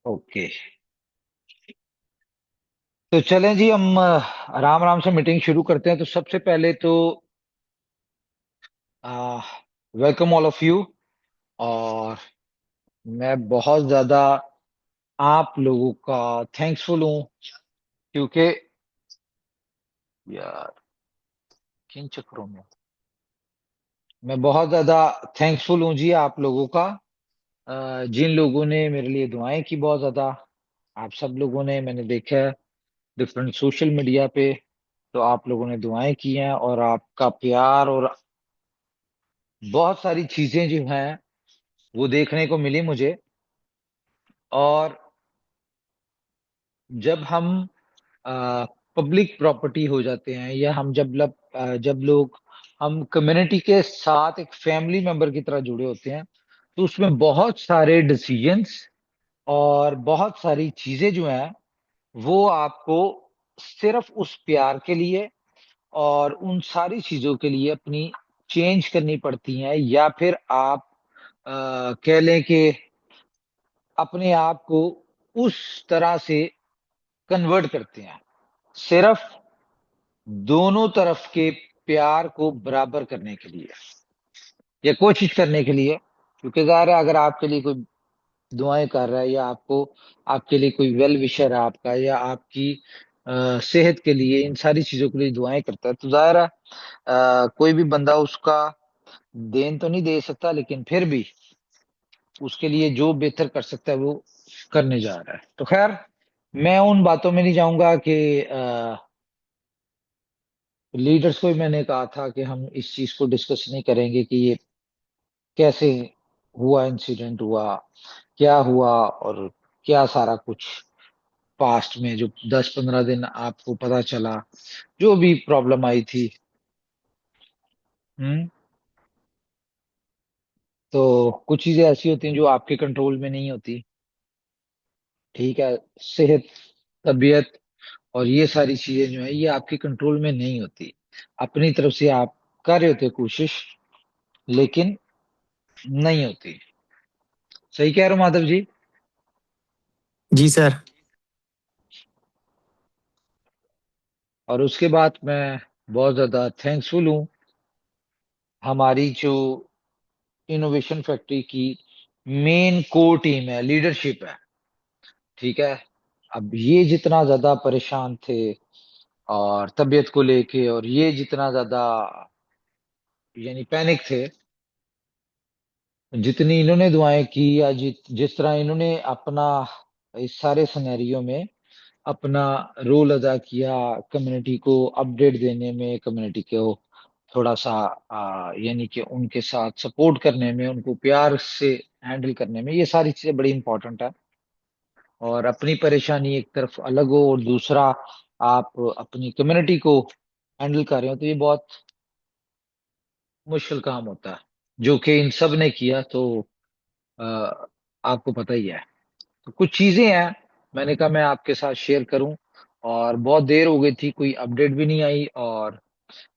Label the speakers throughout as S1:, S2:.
S1: Okay. तो चलें जी, हम आराम आराम से मीटिंग शुरू करते हैं। तो सबसे पहले तो वेलकम ऑल ऑफ यू। और मैं बहुत ज्यादा आप लोगों का थैंक्सफुल हूँ, क्योंकि यार किन चक्करों में मैं बहुत ज्यादा थैंक्सफुल हूँ जी आप लोगों का। जिन लोगों ने मेरे लिए दुआएं की, बहुत ज्यादा आप सब लोगों ने, मैंने देखा है डिफरेंट सोशल मीडिया पे, तो आप लोगों ने दुआएं की हैं और आपका प्यार और बहुत सारी चीजें जो हैं वो देखने को मिली मुझे। और जब हम पब्लिक प्रॉपर्टी हो जाते हैं, या हम जब लोग हम कम्युनिटी के साथ एक फैमिली मेंबर की तरह जुड़े होते हैं, तो उसमें बहुत सारे डिसीजंस और बहुत सारी चीजें जो हैं वो आपको सिर्फ उस प्यार के लिए और उन सारी चीजों के लिए अपनी चेंज करनी पड़ती हैं, या फिर आप कह लें कि अपने आप को उस तरह से कन्वर्ट करते हैं, सिर्फ दोनों तरफ के प्यार को बराबर करने के लिए या कोशिश करने के लिए। क्योंकि ज़ाहिर है, अगर आपके लिए कोई दुआएं कर रहा है, या आपके लिए कोई वेल विशर है आपका, या आपकी सेहत के लिए, इन सारी चीजों के लिए दुआएं करता है, तो जाहिर है कोई भी बंदा उसका देन तो नहीं दे सकता, लेकिन फिर भी उसके लिए जो बेहतर कर सकता है वो करने जा रहा है। तो खैर, मैं उन बातों में नहीं जाऊंगा कि लीडर्स को भी मैंने कहा था कि हम इस चीज को डिस्कस नहीं करेंगे कि ये कैसे हुआ, इंसिडेंट हुआ, क्या हुआ, और क्या सारा कुछ पास्ट में जो 10-15 दिन आपको पता चला, जो भी प्रॉब्लम आई थी। हम्म। तो कुछ चीजें ऐसी होती हैं जो आपके कंट्रोल में नहीं होती। ठीक है, सेहत, तबीयत और ये सारी चीजें जो है ये आपके कंट्रोल में नहीं होती। अपनी तरफ से आप कर रहे होते कोशिश, लेकिन नहीं होती। सही कह रहा हूं माधव जी?
S2: जी सर।
S1: और उसके बाद मैं बहुत ज्यादा थैंक्सफुल हूँ हमारी जो इनोवेशन फैक्ट्री की मेन कोर टीम है, लीडरशिप है। ठीक है, अब ये जितना ज्यादा परेशान थे और तबीयत को लेके, और ये जितना ज्यादा यानी पैनिक थे, जितनी इन्होंने दुआएं की, या जिस तरह इन्होंने अपना इस सारे सिनेरियो में अपना रोल अदा किया, कम्युनिटी को अपडेट देने में, कम्युनिटी को थोड़ा सा यानी कि उनके साथ सपोर्ट करने में, उनको प्यार से हैंडल करने में, ये सारी चीजें बड़ी इंपॉर्टेंट है। और अपनी परेशानी एक तरफ अलग हो और दूसरा आप अपनी कम्युनिटी को हैंडल कर रहे हो, तो ये बहुत मुश्किल काम होता है, जो कि इन सब ने किया। तो अ, आपको पता ही है। तो कुछ चीजें हैं, मैंने कहा मैं आपके साथ शेयर करूं। और बहुत देर हो गई थी, कोई अपडेट भी नहीं आई, और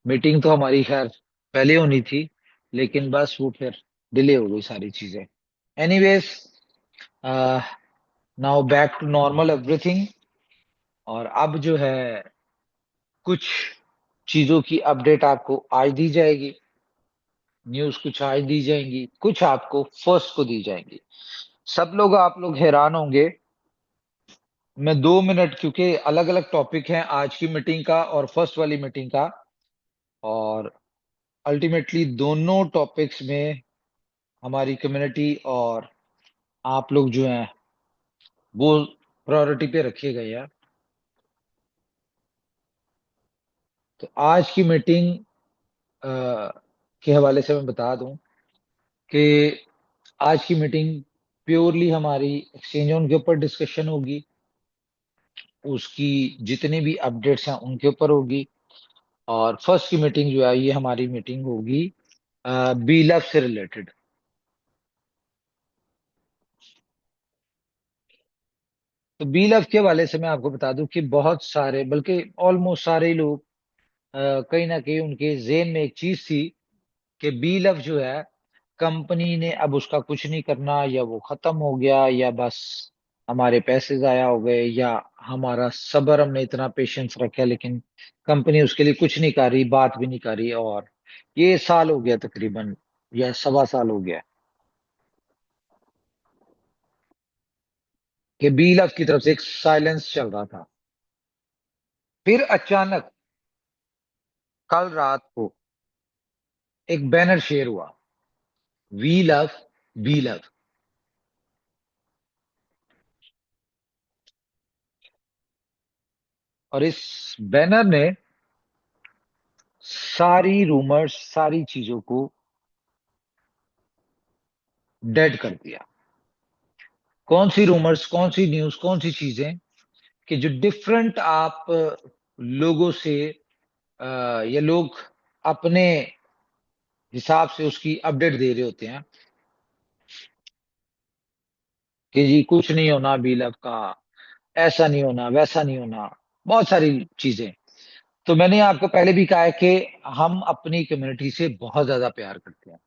S1: मीटिंग तो हमारी खैर पहले होनी थी, लेकिन बस वो फिर डिले हो गई सारी चीजें। Anyways, now back to normal everything. और अब जो है कुछ चीजों की अपडेट आपको आज दी जाएगी, न्यूज कुछ आज दी जाएंगी, कुछ आपको फर्स्ट को दी जाएंगी। सब लोग, आप लोग हैरान होंगे। मैं 2 मिनट, क्योंकि अलग अलग टॉपिक हैं आज की मीटिंग का और फर्स्ट वाली मीटिंग का, और अल्टीमेटली दोनों टॉपिक्स में हमारी कम्युनिटी और आप लोग जो हैं वो प्रायोरिटी पे रखे गए हैं। तो आज की मीटिंग के हवाले से मैं बता दूं कि आज की मीटिंग प्योरली हमारी एक्सचेंज ऑन के ऊपर डिस्कशन होगी, उसकी जितनी भी अपडेट्स हैं उनके ऊपर होगी। और फर्स्ट की मीटिंग जो है ये हमारी मीटिंग होगी बी लव से रिलेटेड। तो बी लव के हवाले से मैं आपको बता दूं कि बहुत सारे, बल्कि ऑलमोस्ट सारे ही लोग कहीं ना कहीं उनके जेहन में एक चीज थी कि बी लव जो है कंपनी ने अब उसका कुछ नहीं करना, या वो खत्म हो गया, या बस हमारे पैसे जाया हो गए, या हमारा सब्र, हमने इतना पेशेंस रखा लेकिन कंपनी उसके लिए कुछ नहीं कर रही, बात भी नहीं कर रही। और ये साल हो गया तकरीबन, या 1.25 साल हो गया कि बीलफ की तरफ से एक साइलेंस चल रहा था। फिर अचानक कल रात को एक बैनर शेयर हुआ, वी लव बी लव। और इस बैनर ने सारी रूमर्स, सारी चीजों को डेड कर दिया। कौन सी रूमर्स, कौन सी न्यूज, कौन सी चीजें कि जो डिफरेंट आप लोगों से, या लोग अपने हिसाब से उसकी अपडेट दे रहे होते हैं कि जी कुछ नहीं होना बीलव का, ऐसा नहीं होना, वैसा नहीं होना, बहुत सारी चीजें। तो मैंने आपको पहले भी कहा है कि हम अपनी कम्युनिटी से बहुत ज्यादा प्यार करते हैं,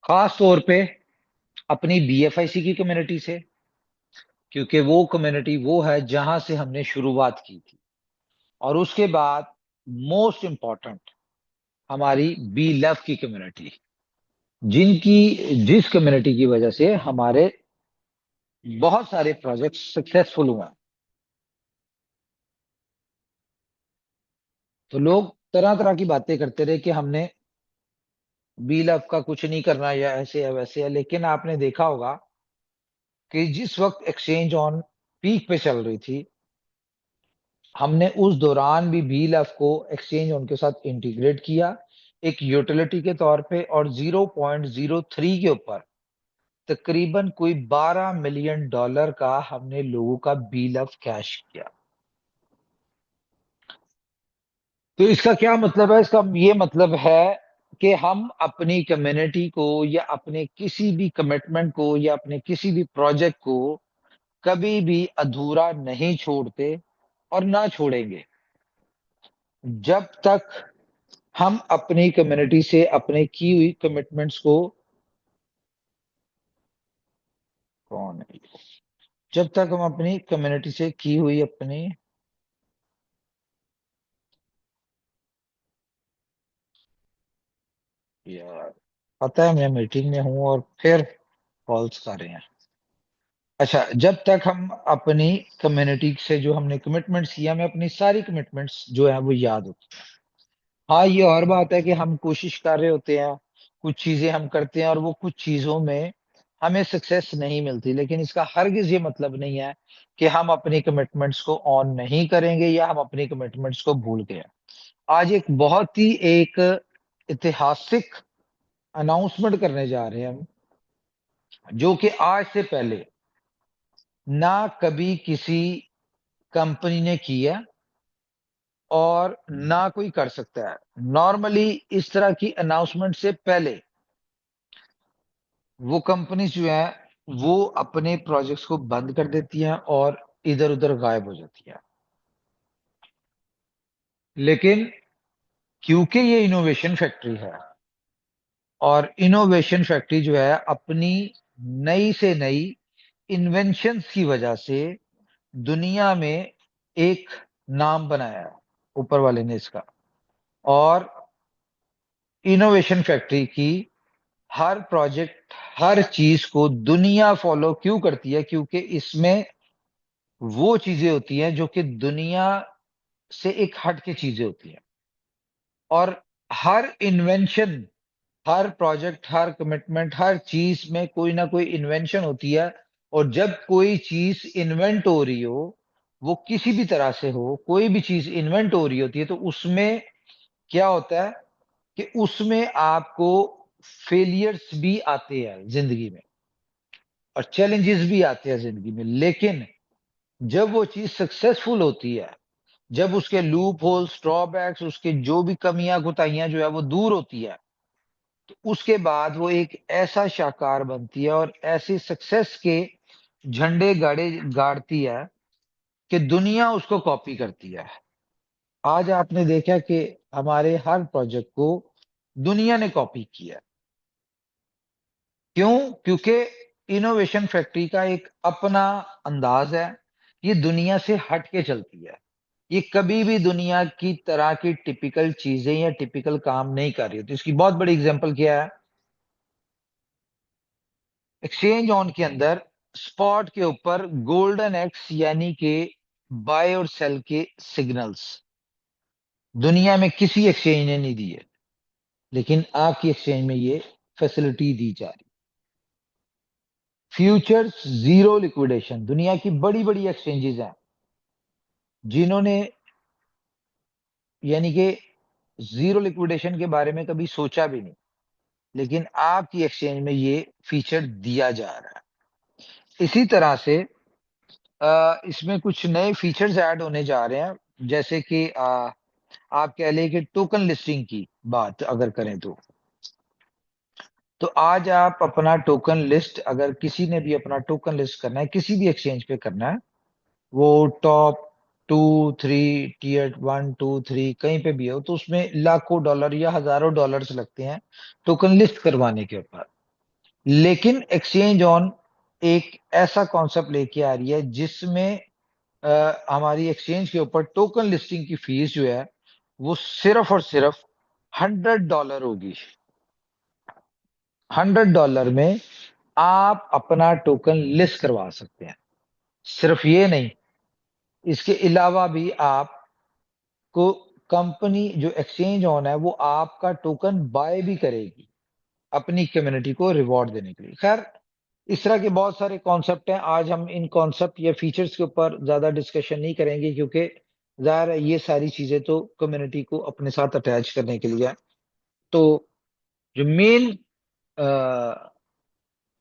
S1: खास तौर पे अपनी बीएफआईसी की कम्युनिटी से, क्योंकि वो कम्युनिटी वो है जहां से हमने शुरुआत की थी। और उसके बाद मोस्ट इंपॉर्टेंट हमारी बी लव की कम्युनिटी, जिनकी जिस कम्युनिटी की वजह से हमारे बहुत सारे प्रोजेक्ट सक्सेसफुल हुए हैं। तो लोग तरह तरह की बातें करते रहे कि हमने बी लव का कुछ नहीं करना, या ऐसे है वैसे है, लेकिन आपने देखा होगा कि जिस वक्त एक्सचेंज ऑन पीक पे चल रही थी, हमने उस दौरान भी बी लव को एक्सचेंज ऑन के साथ इंटीग्रेट किया एक यूटिलिटी के तौर पे, और 0.03 के ऊपर तकरीबन कोई $12 मिलियन का हमने लोगों का बिल ऑफ कैश किया। तो इसका क्या मतलब है? इसका ये मतलब है कि हम अपनी कम्युनिटी को, या अपने किसी भी कमिटमेंट को, या अपने किसी भी प्रोजेक्ट को कभी भी अधूरा नहीं छोड़ते, और ना छोड़ेंगे जब तक हम अपनी कम्युनिटी से अपने की हुई कमिटमेंट्स को, कौन है, जब तक हम अपनी कम्युनिटी से की हुई अपनी, यार पता है मैं मीटिंग में हूं और फिर कॉल्स कर रहे हैं। अच्छा, जब तक हम अपनी कम्युनिटी से जो हमने कमिटमेंट्स किया, हमें अपनी सारी कमिटमेंट्स जो है वो याद होती है। हाँ, ये और बात है कि हम कोशिश कर रहे होते हैं, कुछ चीजें हम करते हैं, और वो कुछ चीजों में हमें सक्सेस नहीं मिलती, लेकिन इसका हरगिज ये मतलब नहीं है कि हम अपनी कमिटमेंट्स को ऑन नहीं करेंगे, या हम अपनी कमिटमेंट्स को भूल गए हैं। आज एक बहुत ही एक ऐतिहासिक अनाउंसमेंट करने जा रहे हैं हम, जो कि आज से पहले ना कभी किसी कंपनी ने की है, और ना कोई कर सकता है। नॉर्मली इस तरह की अनाउंसमेंट से पहले वो कंपनीज जो है वो अपने प्रोजेक्ट्स को बंद कर देती हैं और इधर उधर गायब हो जाती है। लेकिन क्योंकि ये इनोवेशन फैक्ट्री है, और इनोवेशन फैक्ट्री जो है अपनी नई से नई इन्वेंशंस की वजह से दुनिया में एक नाम बनाया है ऊपर वाले ने इसका। और इनोवेशन फैक्ट्री की हर प्रोजेक्ट, हर चीज को दुनिया फॉलो क्यों करती है? क्योंकि इसमें वो चीजें होती हैं जो कि दुनिया से एक हट के चीजें होती हैं। और हर इन्वेंशन, हर प्रोजेक्ट, हर कमिटमेंट, हर चीज में कोई ना कोई इन्वेंशन होती है। और जब कोई चीज इन्वेंट हो रही हो, वो किसी भी तरह से हो, कोई भी चीज इन्वेंट हो रही होती है, तो उसमें क्या होता है कि उसमें आपको फेलियर्स भी आते हैं जिंदगी में, और चैलेंजेस भी आते हैं जिंदगी में। लेकिन जब वो चीज सक्सेसफुल होती है, जब उसके लूप होल्स, ड्रॉबैक्स, उसके जो भी कमियां कुताहियां जो है वो दूर होती है, तो उसके बाद वो एक ऐसा शाहकार बनती है और ऐसे सक्सेस के झंडे गाड़ती है कि दुनिया उसको कॉपी करती है। आज आपने देखा कि हमारे हर प्रोजेक्ट को दुनिया ने कॉपी किया है। क्यों? क्योंकि इनोवेशन फैक्ट्री का एक अपना अंदाज है। ये दुनिया से हट के चलती है। ये कभी भी दुनिया की तरह की टिपिकल चीजें या टिपिकल काम नहीं कर रही होती। इसकी बहुत बड़ी एग्जांपल क्या है? एक्सचेंज ऑन के अंदर स्पॉट के ऊपर गोल्डन एक्स यानी कि बाय और सेल के सिग्नल्स दुनिया में किसी एक्सचेंज ने नहीं दिए, लेकिन आपकी एक्सचेंज में ये फैसिलिटी दी जा रही। फ्यूचर्स जीरो लिक्विडेशन, दुनिया की बड़ी बड़ी एक्सचेंजेस हैं जिन्होंने यानी कि जीरो लिक्विडेशन के बारे में कभी सोचा भी नहीं, लेकिन आपकी एक्सचेंज में ये फीचर दिया जा रहा है। इसी तरह से इसमें कुछ नए फीचर्स ऐड होने जा रहे हैं, जैसे कि आप कह लें कि टोकन लिस्टिंग की बात अगर करें तो आज आप अपना टोकन लिस्ट, अगर किसी ने भी अपना टोकन लिस्ट करना है किसी भी एक्सचेंज पे करना है, वो टॉप 2 3 टियर 1 2 3 कहीं पे भी हो, तो उसमें लाखों डॉलर या हजारों डॉलर्स लगते हैं टोकन लिस्ट करवाने के ऊपर। लेकिन एक्सचेंज ऑन एक ऐसा कॉन्सेप्ट लेके आ रही है जिसमें हमारी एक्सचेंज के ऊपर टोकन लिस्टिंग की फीस जो है वो सिर्फ और सिर्फ $100 होगी। $100 में आप अपना टोकन लिस्ट करवा सकते हैं। सिर्फ ये नहीं, इसके अलावा भी आपको कंपनी जो एक्सचेंज ऑन है वो आपका टोकन बाय भी करेगी अपनी कम्युनिटी को रिवॉर्ड देने के लिए। खैर, इस तरह के बहुत सारे कॉन्सेप्ट हैं। आज हम इन कॉन्सेप्ट या फीचर्स के ऊपर ज्यादा डिस्कशन नहीं करेंगे, क्योंकि जाहिर है ये सारी चीजें तो कम्युनिटी को अपने साथ अटैच करने के लिए है। तो जो मेन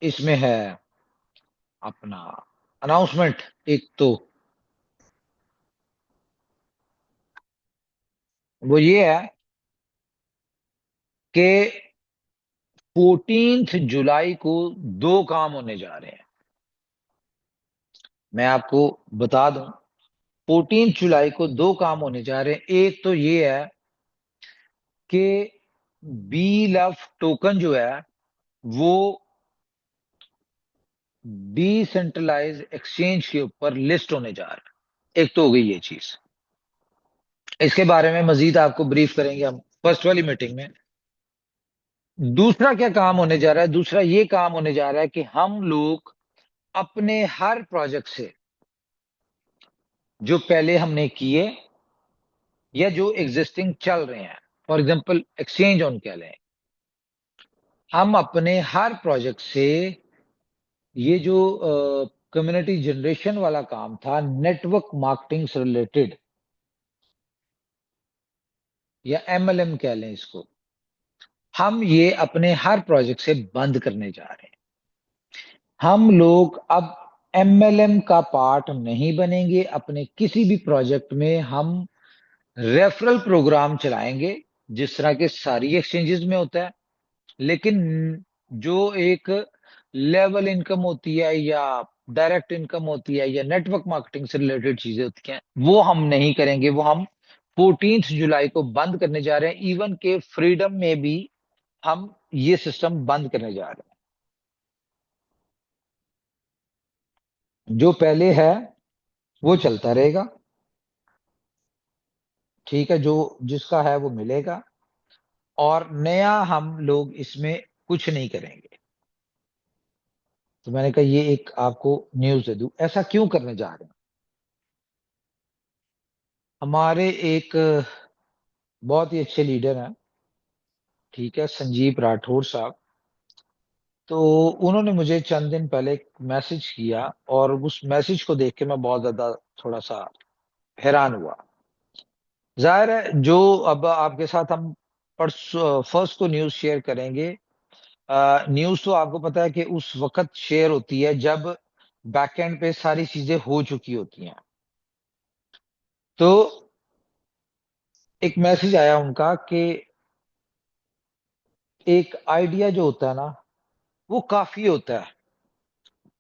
S1: इसमें है अपना अनाउंसमेंट, एक तो वो ये है कि 14 जुलाई को दो काम होने जा रहे हैं। मैं आपको बता दूं, 14 जुलाई को दो काम होने जा रहे हैं। एक तो ये है कि बी लव टोकन जो है वो डिसेंट्रलाइज एक्सचेंज के ऊपर लिस्ट होने जा रहा है। एक तो हो गई ये चीज, इसके बारे में मजीद आपको ब्रीफ करेंगे हम फर्स्ट वाली मीटिंग में। दूसरा क्या काम होने जा रहा है? दूसरा ये काम होने जा रहा है कि हम लोग अपने हर प्रोजेक्ट से जो पहले हमने किए या जो एग्जिस्टिंग चल रहे हैं, फॉर एग्जांपल एक्सचेंज ऑन कह लें, हम अपने हर प्रोजेक्ट से ये जो कम्युनिटी जनरेशन वाला काम था नेटवर्क मार्केटिंग से रिलेटेड, या एमएलएम कह लें इसको, हम ये अपने हर प्रोजेक्ट से बंद करने जा रहे हैं। हम लोग अब एमएलएम का पार्ट नहीं बनेंगे। अपने किसी भी प्रोजेक्ट में हम रेफरल प्रोग्राम चलाएंगे, जिस तरह के सारी एक्सचेंजेस में होता है। लेकिन जो एक लेवल इनकम होती है या डायरेक्ट इनकम होती है या नेटवर्क मार्केटिंग से रिलेटेड चीजें होती हैं, वो हम नहीं करेंगे। वो हम 14 जुलाई को बंद करने जा रहे हैं। इवन के फ्रीडम में भी हम ये सिस्टम बंद करने जा रहे हैं। जो पहले है वो चलता रहेगा, ठीक है, जो जिसका है वो मिलेगा, और नया हम लोग इसमें कुछ नहीं करेंगे। तो मैंने कहा ये एक आपको न्यूज दे दूं। ऐसा क्यों करने जा रहे हैं? हमारे एक बहुत ही अच्छे लीडर हैं, ठीक है, संजीव राठौर साहब। तो उन्होंने मुझे चंद दिन पहले एक मैसेज किया, और उस मैसेज को देख के मैं बहुत ज्यादा थोड़ा सा हैरान हुआ। जाहिर है जो अब आपके साथ हम परसों फर्स्ट को न्यूज शेयर करेंगे। न्यूज तो आपको पता है कि उस वक्त शेयर होती है जब बैकएंड पे सारी चीजें हो चुकी होती हैं। तो एक मैसेज आया उनका कि एक आइडिया जो होता है ना, वो काफी होता है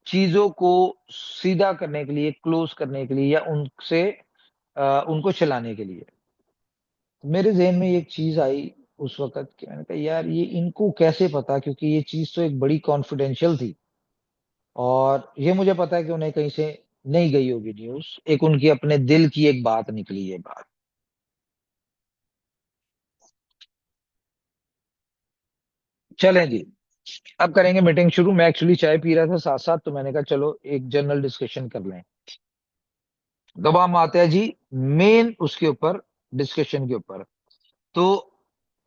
S1: चीजों को सीधा करने के लिए, क्लोज करने के लिए, या उनसे उनको चलाने के लिए। तो मेरे जहन में एक चीज आई उस वक्त कि मैंने कहा यार ये इनको कैसे पता, क्योंकि ये चीज तो एक बड़ी कॉन्फिडेंशियल थी, और ये मुझे पता है कि उन्हें कहीं से नहीं गई होगी न्यूज, एक उनकी अपने दिल की एक बात निकली है बात। चलें जी, अब करेंगे मीटिंग शुरू। मैं एक्चुअली चाय पी रहा था साथ साथ, तो मैंने कहा चलो एक जनरल डिस्कशन कर लें। तो अब हम आते हैं जी मेन उसके ऊपर, डिस्कशन के ऊपर। तो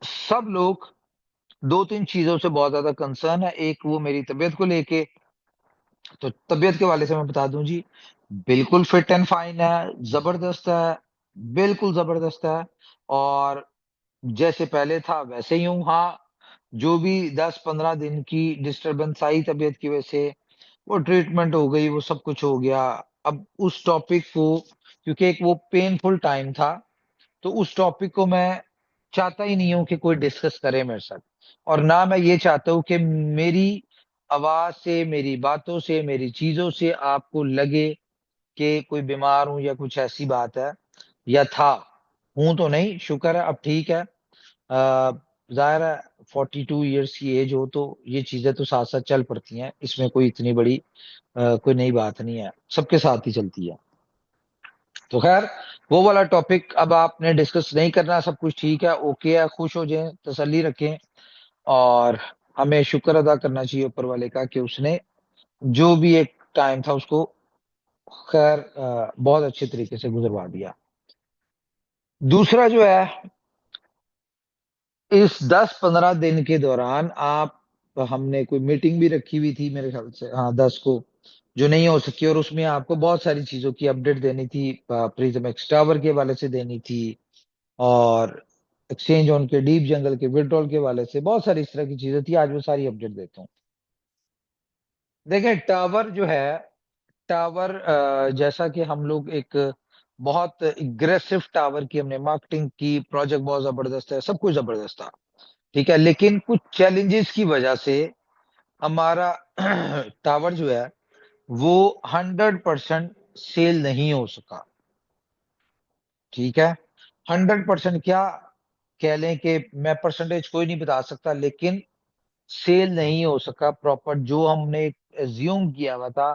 S1: सब लोग दो तीन चीजों से बहुत ज्यादा कंसर्न है। एक वो मेरी तबीयत को लेके, तो तबीयत के वाले से मैं बता दूं जी, बिल्कुल फिट एंड फाइन है, जबरदस्त है, बिल्कुल जबरदस्त है। और जैसे पहले था वैसे ही हूँ। हाँ, जो भी 10-15 दिन की डिस्टरबेंस आई तबीयत की वजह से, वो ट्रीटमेंट हो गई, वो सब कुछ हो गया। अब उस टॉपिक को, क्योंकि एक वो पेनफुल टाइम था, तो उस टॉपिक को मैं चाहता ही नहीं हूं कि कोई डिस्कस करे मेरे साथ। और ना मैं ये चाहता हूं कि मेरी आवाज से, मेरी बातों से, मेरी चीजों से आपको लगे कि कोई बीमार हूं या कुछ ऐसी बात है, या था। हूं तो नहीं, शुक्र है अब ठीक है। जाहिर है 42 ईयर्स की एज हो तो ये चीजें तो साथ साथ चल पड़ती हैं, इसमें कोई इतनी बड़ी कोई नई बात नहीं है, सबके साथ ही चलती है। तो खैर, वो वाला टॉपिक अब आपने डिस्कस नहीं करना, सब कुछ ठीक है, ओके है, खुश हो जाएं, तसल्ली रखें। और हमें शुक्र अदा करना चाहिए ऊपर वाले का कि उसने जो भी एक टाइम था उसको खैर बहुत अच्छे तरीके से गुजरवा दिया। दूसरा जो है, इस 10-15 दिन के दौरान आप, हमने कोई मीटिंग भी रखी हुई थी मेरे ख्याल से, हाँ 10 को, जो नहीं हो सकी, और उसमें आपको बहुत सारी चीजों की अपडेट देनी थी, प्रिज्म एक्स टावर के हवाले से देनी थी, और एक्सचेंज ऑन के डीप जंगल के विड्रॉल के हवाले से बहुत सारी इस तरह की चीजें थी। आज वो सारी अपडेट देता हूँ। देखें, टावर जो है, टावर जैसा कि हम लोग एक बहुत एग्रेसिव टावर की हमने मार्केटिंग की, प्रोजेक्ट बहुत जबरदस्त है, सब कुछ जबरदस्त था, ठीक है, लेकिन कुछ चैलेंजेस की वजह से हमारा टावर जो है वो 100% सेल नहीं हो सका। ठीक है, 100% क्या कह लें कि मैं परसेंटेज कोई नहीं बता सकता, लेकिन सेल नहीं हो सका प्रॉपर, जो हमने एज्यूम किया हुआ था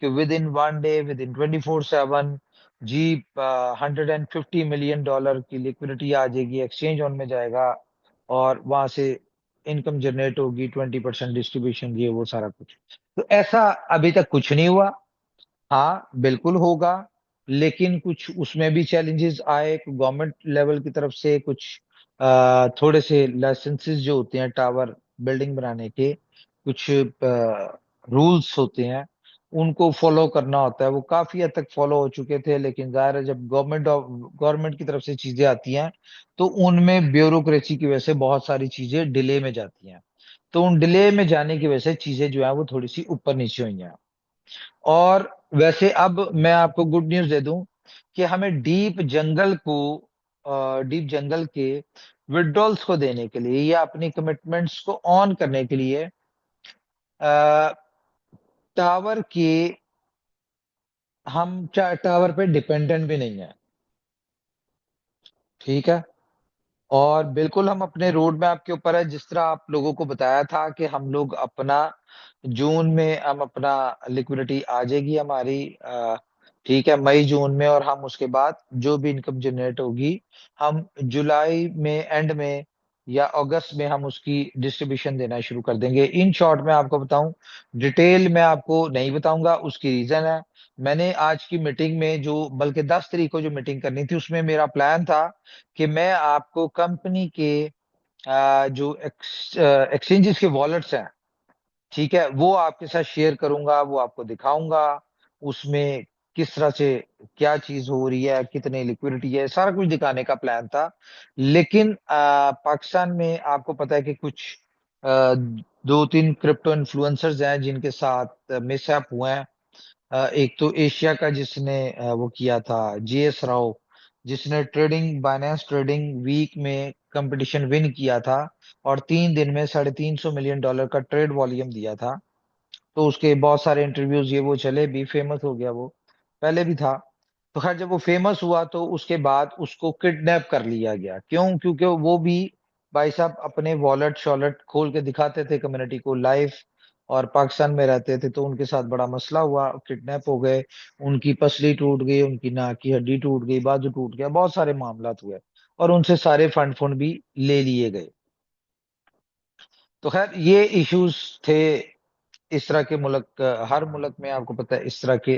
S1: कि within 1 day, within 24/7 जी, $150 million की लिक्विडिटी आ जाएगी, एक्सचेंज ऑन में जाएगा, और वहां से इनकम जनरेट होगी, 20% डिस्ट्रीब्यूशन, ये वो सारा कुछ। तो ऐसा अभी तक कुछ नहीं हुआ। हाँ बिल्कुल होगा, लेकिन कुछ उसमें भी चैलेंजेस आए, गवर्नमेंट लेवल की तरफ से कुछ थोड़े से लाइसेंसेस जो होते हैं टावर बिल्डिंग बनाने के, कुछ रूल्स होते हैं, उनको फॉलो करना होता है। वो काफी हद तक फॉलो हो चुके थे, लेकिन जाहिर है जब गवर्नमेंट की तरफ से चीजें आती हैं, तो उनमें ब्यूरोक्रेसी की वजह से बहुत सारी चीजें डिले में जाती हैं। तो उन डिले में जाने की वजह से चीजें जो है वो थोड़ी सी ऊपर नीचे हुई हैं। और वैसे अब मैं आपको गुड न्यूज दे दूं कि हमें डीप जंगल के विड्रॉल्स को देने के लिए, या अपनी कमिटमेंट्स को ऑन करने के लिए, अ, टावर के, हम टावर पे डिपेंडेंट भी नहीं है। ठीक है, और बिल्कुल हम अपने रोड मैप के ऊपर है, जिस तरह आप लोगों को बताया था कि हम लोग अपना जून में, हम अपना लिक्विडिटी आ जाएगी हमारी, ठीक है, मई जून में, और हम उसके बाद जो भी इनकम जनरेट होगी, हम जुलाई में एंड में या अगस्त में हम उसकी डिस्ट्रीब्यूशन देना शुरू कर देंगे। इन शॉर्ट में आपको बताऊं, डिटेल में आपको नहीं बताऊंगा, उसकी रीजन है, मैंने आज की मीटिंग में जो, बल्कि 10 तारीख को जो मीटिंग करनी थी, उसमें मेरा प्लान था कि मैं आपको कंपनी के जो एक्सचेंजेस के वॉलेट्स हैं, ठीक है, वो आपके साथ शेयर करूंगा, वो आपको दिखाऊंगा, उसमें किस तरह से क्या चीज हो रही है, कितनी लिक्विडिटी है, सारा कुछ दिखाने का प्लान था। लेकिन पाकिस्तान में आपको पता है कि कुछ दो तीन क्रिप्टो इन्फ्लुएंसर्स हैं जिनके साथ मिसहैप हुए हैं। एक तो एशिया का जिसने वो किया था, जीएस राव, जिसने ट्रेडिंग, बाइनेंस ट्रेडिंग वीक में कंपटीशन विन किया था, और 3 दिन में $350 million का ट्रेड वॉल्यूम दिया था। तो उसके बहुत सारे इंटरव्यूज ये वो चले भी, फेमस हो गया वो, पहले भी था। तो खैर, जब वो फेमस हुआ तो उसके बाद उसको किडनैप कर लिया गया। क्यों? क्योंकि वो भी भाई साहब अपने वॉलेट शॉलेट खोल के दिखाते थे कम्युनिटी को लाइव, और पाकिस्तान में रहते थे तो उनके साथ बड़ा मसला हुआ, किडनैप हो गए, उनकी पसली टूट गई, उनकी नाक की हड्डी टूट गई, बाजू टूट गया, बहुत सारे मामला हुए, और उनसे सारे फंड फंड भी ले लिए गए। तो खैर ये इश्यूज थे। इस तरह के मुल्क, हर मुल्क में आपको पता है इस तरह के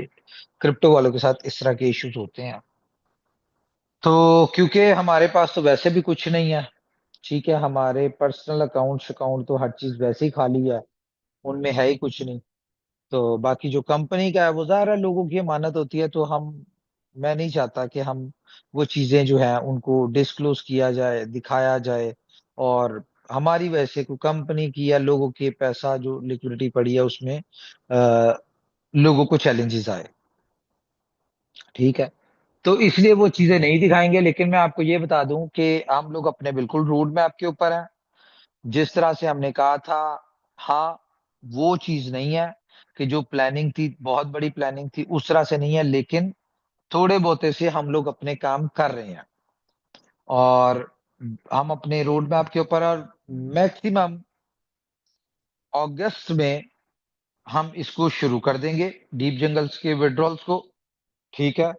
S1: क्रिप्टो वालों के साथ इस तरह के इश्यूज होते हैं। तो क्योंकि हमारे पास तो वैसे भी कुछ नहीं है, ठीक है, हमारे पर्सनल अकाउंट्स अकाउंट तो हर चीज वैसे ही खाली है, उनमें है ही कुछ नहीं। तो बाकी जो कंपनी का है वो ज़ाहिर है लोगों की अमानत होती है, तो हम, मैं नहीं चाहता कि हम वो चीजें जो है उनको डिस्क्लोज किया जाए, दिखाया जाए, और हमारी वजह से कोई कंपनी की या लोगों के पैसा जो लिक्विडिटी पड़ी है उसमें लोगों को चैलेंजेस आए। ठीक है, तो इसलिए वो चीजें नहीं दिखाएंगे, लेकिन मैं आपको ये बता दूं कि हम लोग अपने बिल्कुल रोड मैप के ऊपर हैं, जिस तरह से हमने कहा था। हाँ, वो चीज नहीं है कि जो प्लानिंग थी बहुत बड़ी प्लानिंग थी उस तरह से नहीं है, लेकिन थोड़े बहुते से हम लोग अपने काम कर रहे हैं, और हम अपने रोड मैप के ऊपर, और मैक्सिमम अगस्त में हम इसको शुरू कर देंगे, डीप जंगल्स के विड्रॉल्स को। ठीक है,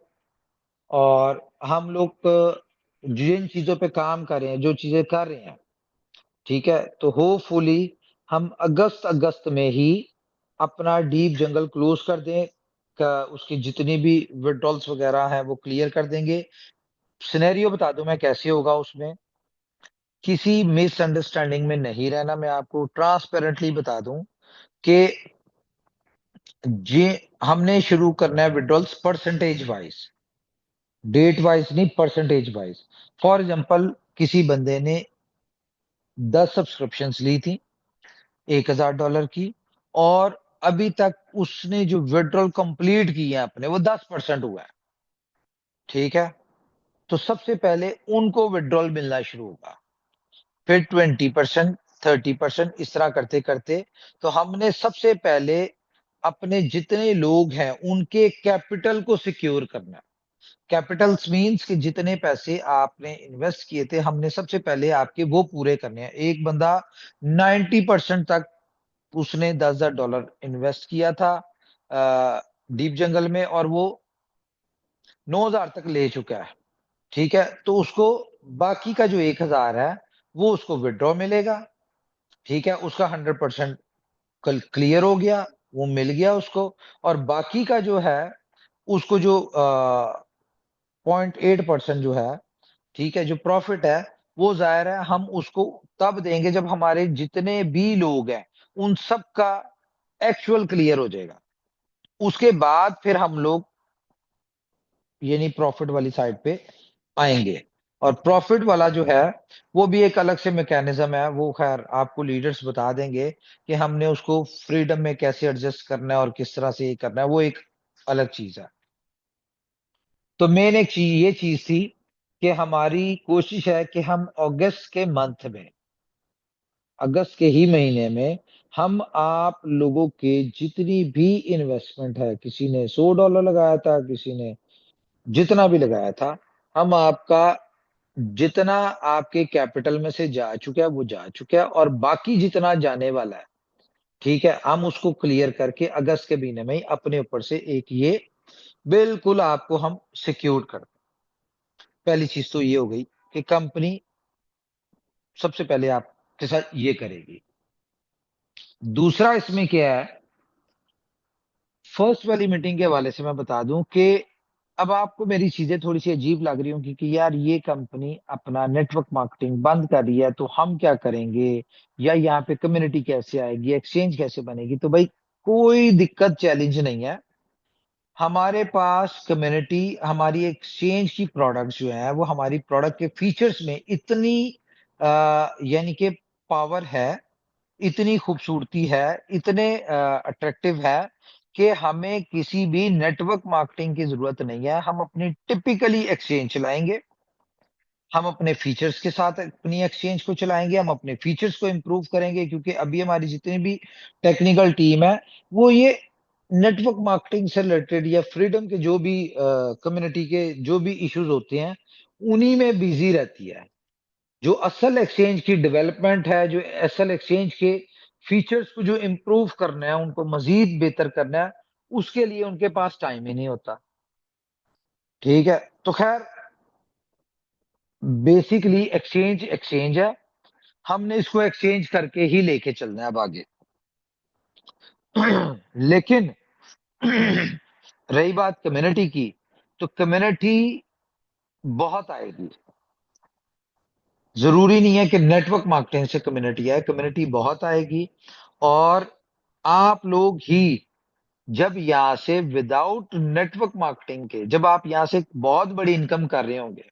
S1: और हम लोग जिन चीजों पे काम कर रहे हैं, जो चीजें कर रहे हैं, ठीक है, तो होपफुली हम अगस्त अगस्त में ही अपना डीप जंगल क्लोज कर दें, उसकी जितनी भी विड्रॉल्स वगैरह हैं वो क्लियर कर देंगे। सिनेरियो बता दूं मैं कैसे होगा उसमें, किसी मिसअंडरस्टैंडिंग में नहीं रहना, मैं आपको ट्रांसपेरेंटली बता दूं कि जे हमने शुरू करना है withdrawals percentage wise, date wise नहीं, परसेंटेज वाइज। फॉर एग्जांपल किसी बंदे ने 10 सब्सक्रिप्शंस ली थी $1,000 की, और अभी तक उसने जो विड्रॉल कंप्लीट किए हैं अपने वो 10% हुआ है। ठीक है, तो सबसे पहले उनको विड्रॉल मिलना शुरू होगा, फिर 20%, 30%, इस तरह करते करते। तो हमने सबसे पहले अपने जितने लोग हैं उनके कैपिटल को सिक्योर करना है। कैपिटल्स मींस कि जितने पैसे आपने इन्वेस्ट किए थे हमने सबसे पहले आपके वो पूरे करने हैं। एक बंदा 90% तक उसने $10,000 इन्वेस्ट किया था डीप जंगल में, और वो 9,000 तक ले चुका है। ठीक है, तो उसको बाकी का जो 1,000 है वो उसको विड्रॉ मिलेगा। ठीक है, उसका 100% कल क्लियर हो गया, वो मिल गया उसको। और बाकी का जो है उसको जो 0.8% जो है, ठीक है, जो प्रॉफिट है, वो जाहिर है हम उसको तब देंगे जब हमारे जितने भी लोग हैं उन सब का एक्चुअल क्लियर हो जाएगा। उसके बाद फिर हम लोग यानी प्रॉफिट वाली साइड पे आएंगे। और प्रॉफिट वाला जो है वो भी एक अलग से मैकेनिज्म है, वो खैर आपको लीडर्स बता देंगे कि हमने उसको फ्रीडम में कैसे एडजस्ट करना है और किस तरह से ये करना है, वो एक अलग चीज है। तो मेन एक चीज ये चीज थी कि हमारी कोशिश है कि हम अगस्त के मंथ में, अगस्त के ही महीने में, हम आप लोगों के जितनी भी इन्वेस्टमेंट है, किसी ने $100 लगाया था, किसी ने जितना भी लगाया था, हम आपका जितना आपके कैपिटल में से जा चुका है वो जा चुका है, और बाकी जितना जाने वाला है, ठीक है, हम उसको क्लियर करके अगस्त के महीने में ही अपने ऊपर से एक ये बिल्कुल आपको हम सिक्योर कर। पहली चीज तो ये हो गई कि कंपनी सबसे पहले आपके साथ ये करेगी। दूसरा इसमें क्या है, फर्स्ट वाली मीटिंग के हवाले से मैं बता दूं कि अब आपको मेरी चीजें थोड़ी सी अजीब लग रही होंगी कि यार ये कंपनी अपना नेटवर्क मार्केटिंग बंद कर रही है तो हम क्या करेंगे, या यहाँ पे कम्युनिटी कैसे आएगी, एक्सचेंज कैसे बनेगी। तो भाई कोई दिक्कत चैलेंज नहीं है, हमारे पास कम्युनिटी, हमारी एक्सचेंज की प्रोडक्ट्स जो है वो हमारी प्रोडक्ट के फीचर्स में इतनी यानी कि पावर है, इतनी खूबसूरती है, इतने अट्रैक्टिव है कि हमें किसी भी नेटवर्क मार्केटिंग की जरूरत नहीं है। हम अपनी टिपिकली एक्सचेंज चलाएंगे, हम अपने फीचर्स के साथ अपनी एक्सचेंज को चलाएंगे, हम अपने फीचर्स को इंप्रूव करेंगे, क्योंकि अभी हमारी जितनी भी टेक्निकल टीम है वो ये नेटवर्क मार्केटिंग से रिलेटेड या फ्रीडम के जो भी कम्युनिटी के जो भी इश्यूज होते हैं उन्हीं में बिजी रहती है। जो असल एक्सचेंज की डेवलपमेंट है, जो असल एक्सचेंज के फीचर्स को जो इम्प्रूव करना है, उनको मजीद बेहतर करना है, उसके लिए उनके पास टाइम ही नहीं होता। ठीक है, तो खैर, बेसिकली एक्सचेंज एक्सचेंज है, हमने इसको एक्सचेंज करके ही लेके चलना है अब आगे। लेकिन रही बात कम्युनिटी की, तो कम्युनिटी बहुत आएगी। जरूरी नहीं है कि नेटवर्क मार्केटिंग से कम्युनिटी है, कम्युनिटी बहुत आएगी। और आप लोग ही जब यहाँ से विदाउट नेटवर्क मार्केटिंग के, जब आप यहाँ से एक बहुत बड़ी इनकम कर रहे होंगे,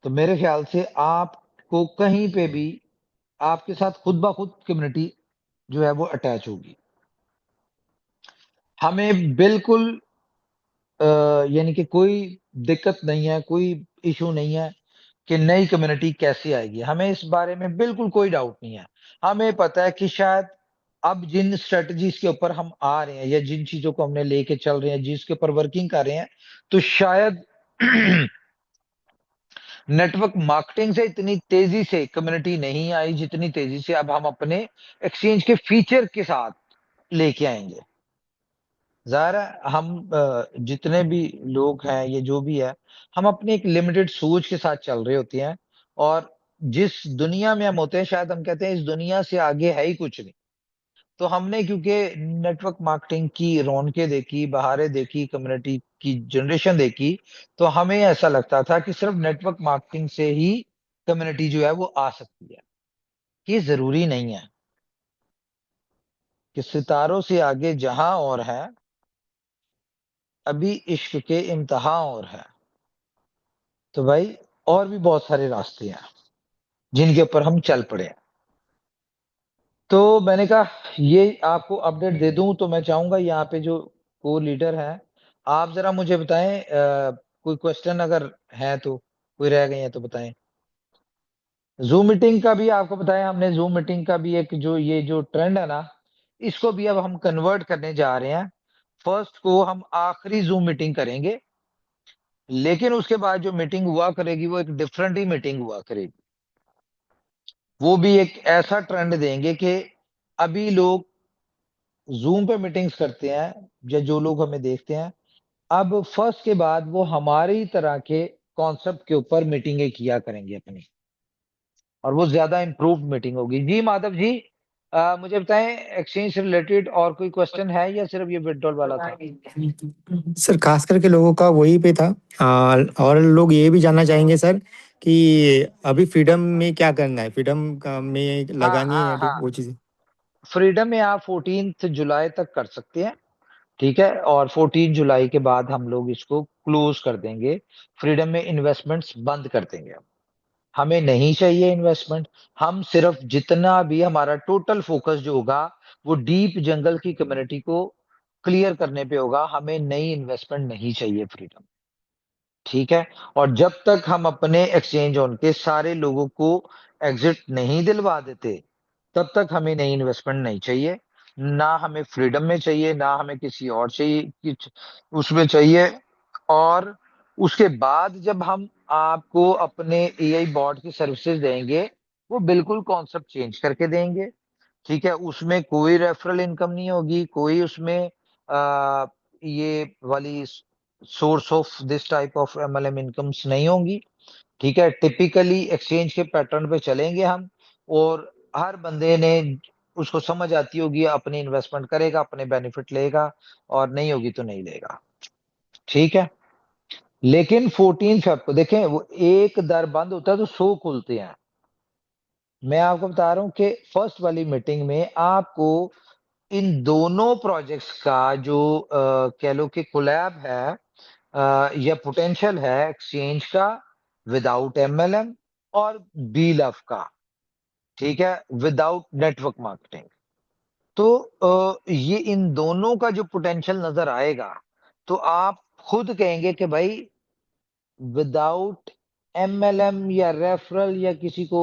S1: तो मेरे ख्याल से आपको कहीं पे भी आपके साथ खुद ब खुद कम्युनिटी जो है वो अटैच होगी। हमें बिल्कुल यानी कि कोई दिक्कत नहीं है, कोई इशू नहीं है कि नई कम्युनिटी कैसे आएगी। हमें इस बारे में बिल्कुल कोई डाउट नहीं है। हमें पता है कि शायद अब जिन स्ट्रेटजीज के ऊपर हम आ रहे हैं, या जिन चीजों को हमने लेके चल रहे हैं, जिसके ऊपर वर्किंग कर रहे हैं, तो शायद नेटवर्क मार्केटिंग से इतनी तेजी से कम्युनिटी नहीं आई, जितनी तेजी से अब हम अपने एक्सचेंज के फीचर के साथ लेके आएंगे। जाहिर है, हम जितने भी लोग हैं, ये जो भी है, हम अपनी एक लिमिटेड सोच के साथ चल रहे होते हैं। और जिस दुनिया में हम होते हैं, शायद हम कहते हैं इस दुनिया से आगे है ही कुछ नहीं। तो हमने क्योंकि नेटवर्क मार्केटिंग की रौनकें देखी, बहारें देखी, कम्युनिटी की जनरेशन देखी, तो हमें ऐसा लगता था कि सिर्फ नेटवर्क मार्केटिंग से ही कम्युनिटी जो है वो आ सकती है। ये जरूरी नहीं है। कि सितारों से आगे जहां और है, अभी इश्क के इम्तहां और है। तो भाई, और भी बहुत सारे रास्ते हैं जिनके ऊपर हम चल पड़े हैं। तो मैंने कहा ये आपको अपडेट दे दूं। तो मैं चाहूंगा यहाँ पे जो को लीडर है, आप जरा मुझे बताएं, कोई क्वेश्चन अगर है तो, कोई रह गए हैं तो बताएं। जूम मीटिंग का भी आपको बताया हमने। जूम मीटिंग का भी एक जो ये जो ट्रेंड है ना, इसको भी अब हम कन्वर्ट करने जा रहे हैं। फर्स्ट को हम आखिरी जूम मीटिंग करेंगे, लेकिन उसके बाद जो मीटिंग हुआ करेगी वो एक डिफरेंट ही मीटिंग हुआ करेगी। वो भी एक ऐसा ट्रेंड देंगे कि अभी लोग जूम पे मीटिंग्स करते हैं, या जो लोग हमें देखते हैं, अब फर्स्ट के बाद वो हमारी तरह के कॉन्सेप्ट के ऊपर मीटिंगें किया करेंगे अपनी। और वो ज्यादा इम्प्रूव्ड मीटिंग होगी। जी माधव जी, मुझे बताएं, एक्सचेंज से रिलेटेड और कोई क्वेश्चन है, या सिर्फ ये विड्रॉल वाला था?
S2: सर खास करके लोगों का वही पे था। और लोग ये भी जानना चाहेंगे सर कि अभी फ्रीडम में क्या करना है, फ्रीडम का में
S1: हाँ
S2: लगानी
S1: हाँ
S2: है
S1: हाँ,
S2: वो चीजें।
S1: फ्रीडम में आप 14 जुलाई तक कर सकते हैं। ठीक है, और 14 जुलाई के बाद हम लोग इसको क्लोज कर देंगे। फ्रीडम में इन्वेस्टमेंट्स बंद कर देंगे। हमें नहीं चाहिए इन्वेस्टमेंट। हम सिर्फ जितना भी हमारा टोटल फोकस जो होगा, वो डीप जंगल की कम्युनिटी को क्लियर करने पे होगा। हमें नई इन्वेस्टमेंट नहीं चाहिए फ्रीडम। ठीक है, और जब तक हम अपने एक्सचेंज ऑन के सारे लोगों को एग्जिट नहीं दिलवा देते, तब तक हमें नई इन्वेस्टमेंट नहीं चाहिए। ना हमें फ्रीडम में चाहिए, ना हमें किसी और चाहिए, किस उसमें चाहिए। और उसके बाद जब हम आपको अपने एआई बॉट की सर्विसेज देंगे, वो बिल्कुल कॉन्सेप्ट चेंज करके देंगे। ठीक है, उसमें कोई रेफरल इनकम नहीं होगी, कोई उसमें ये वाली source of this type of MLM incomes नहीं होंगी। ठीक है, टिपिकली एक्सचेंज के पैटर्न पे चलेंगे हम। और हर बंदे ने उसको समझ आती होगी, अपनी इन्वेस्टमेंट करेगा, अपने बेनिफिट लेगा, और नहीं होगी तो नहीं लेगा। ठीक है, लेकिन 14 फेब को देखें, वो एक दर बंद होता है तो 100 खुलते हैं। मैं आपको बता रहा हूं कि फर्स्ट वाली मीटिंग में आपको इन दोनों प्रोजेक्ट्स का जो कह लो कि कोलैब है, या पोटेंशियल है एक्सचेंज का विदाउट एमएलएम, और बीलफ का, ठीक है, विदाउट नेटवर्क मार्केटिंग। तो ये इन दोनों का जो पोटेंशियल नजर आएगा, तो आप खुद कहेंगे कि भाई, विदाउट एमएलएम या रेफरल या किसी को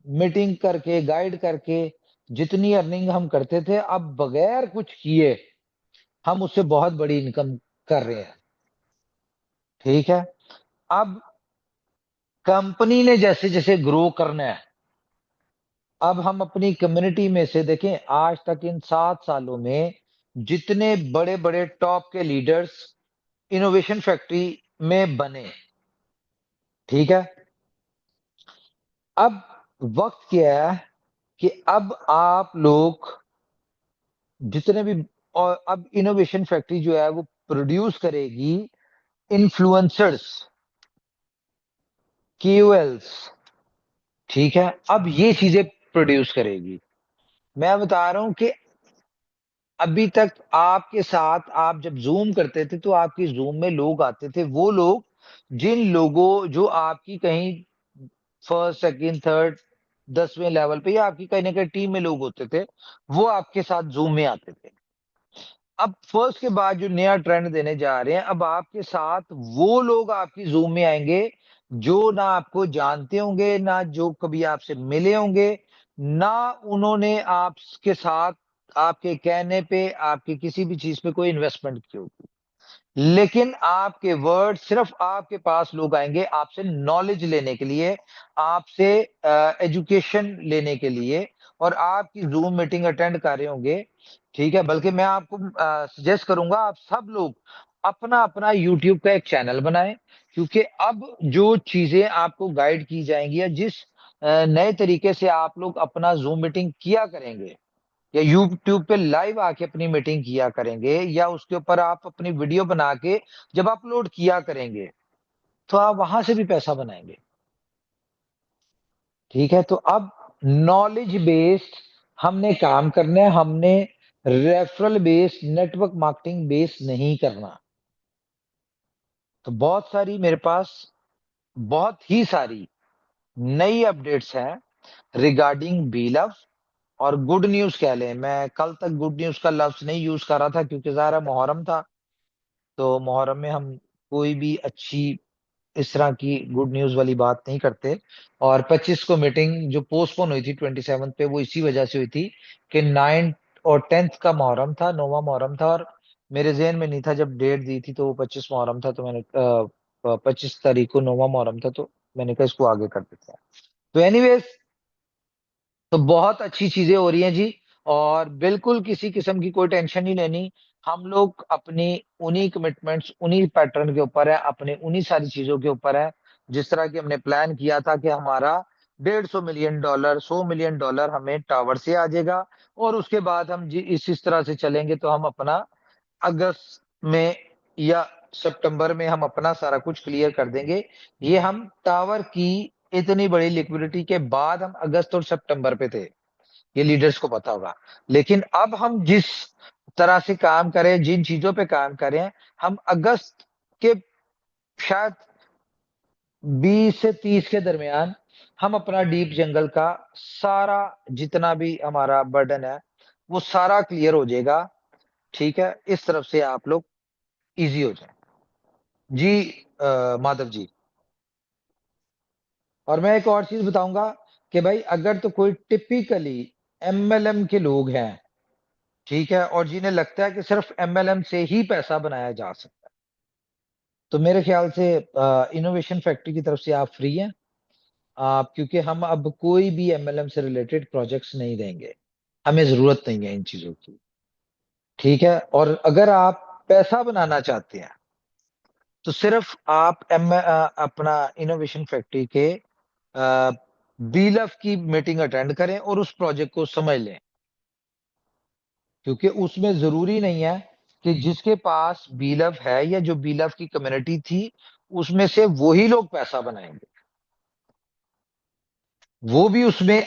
S1: मीटिंग करके गाइड करके जितनी अर्निंग हम करते थे, अब बगैर कुछ किए हम उससे बहुत बड़ी इनकम कर रहे हैं। ठीक है, अब कंपनी ने जैसे जैसे ग्रो करना है, अब हम अपनी कम्युनिटी में से देखें, आज तक इन 7 सालों में जितने बड़े बड़े टॉप के लीडर्स इनोवेशन फैक्ट्री में बने, ठीक है। अब वक्त क्या है कि अब आप लोग जितने भी, और अब इनोवेशन फैक्ट्री जो है वो प्रोड्यूस करेगी इन्फ्लुएंसर्स, KOLs, ठीक है। अब ये चीजें प्रोड्यूस करेगी। मैं बता रहा हूं कि अभी तक आपके साथ आप जब जूम करते थे तो आपकी जूम में लोग आते थे, वो लोग जिन लोगों जो आपकी कहीं फर्स्ट सेकंड थर्ड 10वें लेवल पे या आपकी कहीं ना कहीं टीम में लोग होते थे, वो आपके साथ जूम में आते थे। अब फर्स्ट के बाद जो नया ट्रेंड देने जा रहे हैं, अब आपके साथ वो लोग आपकी जूम में आएंगे जो ना आपको जानते होंगे, ना जो कभी आपसे मिले होंगे, ना उन्होंने आपके साथ आपके कहने पे आपकी किसी भी चीज पे कोई इन्वेस्टमेंट की होगी। लेकिन आपके वर्ड, सिर्फ आपके पास लोग आएंगे आपसे नॉलेज लेने के लिए, आपसे एजुकेशन लेने के लिए, और आपकी जूम मीटिंग अटेंड कर रहे होंगे, ठीक है। बल्कि मैं आपको सजेस्ट करूंगा आप सब लोग अपना अपना यूट्यूब का एक चैनल बनाएं, क्योंकि अब जो चीजें आपको गाइड की जाएंगी या जिस नए तरीके से आप लोग अपना जूम मीटिंग किया करेंगे या यूट्यूब पे लाइव आके अपनी मीटिंग किया करेंगे, या उसके ऊपर आप अपनी वीडियो बना के जब अपलोड किया करेंगे, तो आप वहां से भी पैसा बनाएंगे, ठीक है। तो अब नॉलेज बेस्ड हमने काम करना है, हमने referral based network marketing based नहीं करना। तो बहुत सारी मेरे पास, बहुत ही सारी नई अपडेट्स हैं रिगार्डिंग बीलव। और गुड न्यूज कह लें, मैं कल तक गुड न्यूज का लफ्ज नहीं यूज कर रहा था क्योंकि ज़ाहिर है मुहर्रम था। तो मुहर्रम में हम कोई भी अच्छी इस तरह की गुड न्यूज वाली बात नहीं करते। और 25 को मीटिंग जो पोस्टपोन हुई थी 27 पे, वो इसी वजह से हुई थी कि 9 और 10 का मुहर्रम था, 9वां मुहर्रम था, और मेरे जहन में नहीं था जब डेट दी थी तो वो 25 मुहर्रम था, तो मैंने 25 तारीख को 9वां मुहर्रम था, तो मैंने कहा इसको आगे कर देते हैं। तो एनीवेज, तो बहुत अच्छी चीजें हो रही हैं जी। और बिल्कुल किसी किस्म की कोई टेंशन नहीं लेनी। हम लोग अपनी उन्हीं कमिटमेंट्स, उन्हीं पैटर्न के ऊपर है, अपने उन्हीं सारी चीजों के ऊपर है, जिस तरह की हमने प्लान किया था कि हमारा 150 मिलियन डॉलर, 100 मिलियन डॉलर हमें टावर से आ जाएगा। और उसके बाद हम जी इस तरह से चलेंगे तो हम अपना अगस्त में या सितंबर में हम अपना सारा कुछ क्लियर कर देंगे। ये हम टावर की इतनी बड़ी लिक्विडिटी के बाद हम अगस्त और सितंबर पे थे, ये लीडर्स को पता होगा। लेकिन अब हम जिस तरह से काम करें, जिन चीजों पे काम करें, हम अगस्त के शायद 20 से 30 के दरमियान हम अपना डीप जंगल का सारा जितना भी हमारा बर्डन है वो सारा क्लियर हो जाएगा, ठीक है। इस तरफ से आप लोग इजी हो जाए जी। माधव जी, और मैं एक और चीज बताऊंगा कि भाई अगर तो कोई टिपिकली MLM के लोग हैं, ठीक है, और जिन्हें लगता है कि सिर्फ MLM से ही पैसा बनाया जा सकता है, तो मेरे ख्याल से इनोवेशन फैक्ट्री की तरफ से आप फ्री हैं। आप, क्योंकि हम अब कोई भी MLM से रिलेटेड प्रोजेक्ट्स नहीं देंगे, हमें जरूरत नहीं है इन चीजों की, ठीक है। और अगर आप पैसा बनाना चाहते हैं तो सिर्फ आप अपना इनोवेशन फैक्ट्री के बीलफ की मीटिंग अटेंड करें और उस प्रोजेक्ट को समझ लें, क्योंकि उसमें जरूरी नहीं है कि जिसके पास बीलफ है या जो बीलफ की कम्युनिटी थी उसमें से वही लोग पैसा बनाएंगे। वो भी उसमें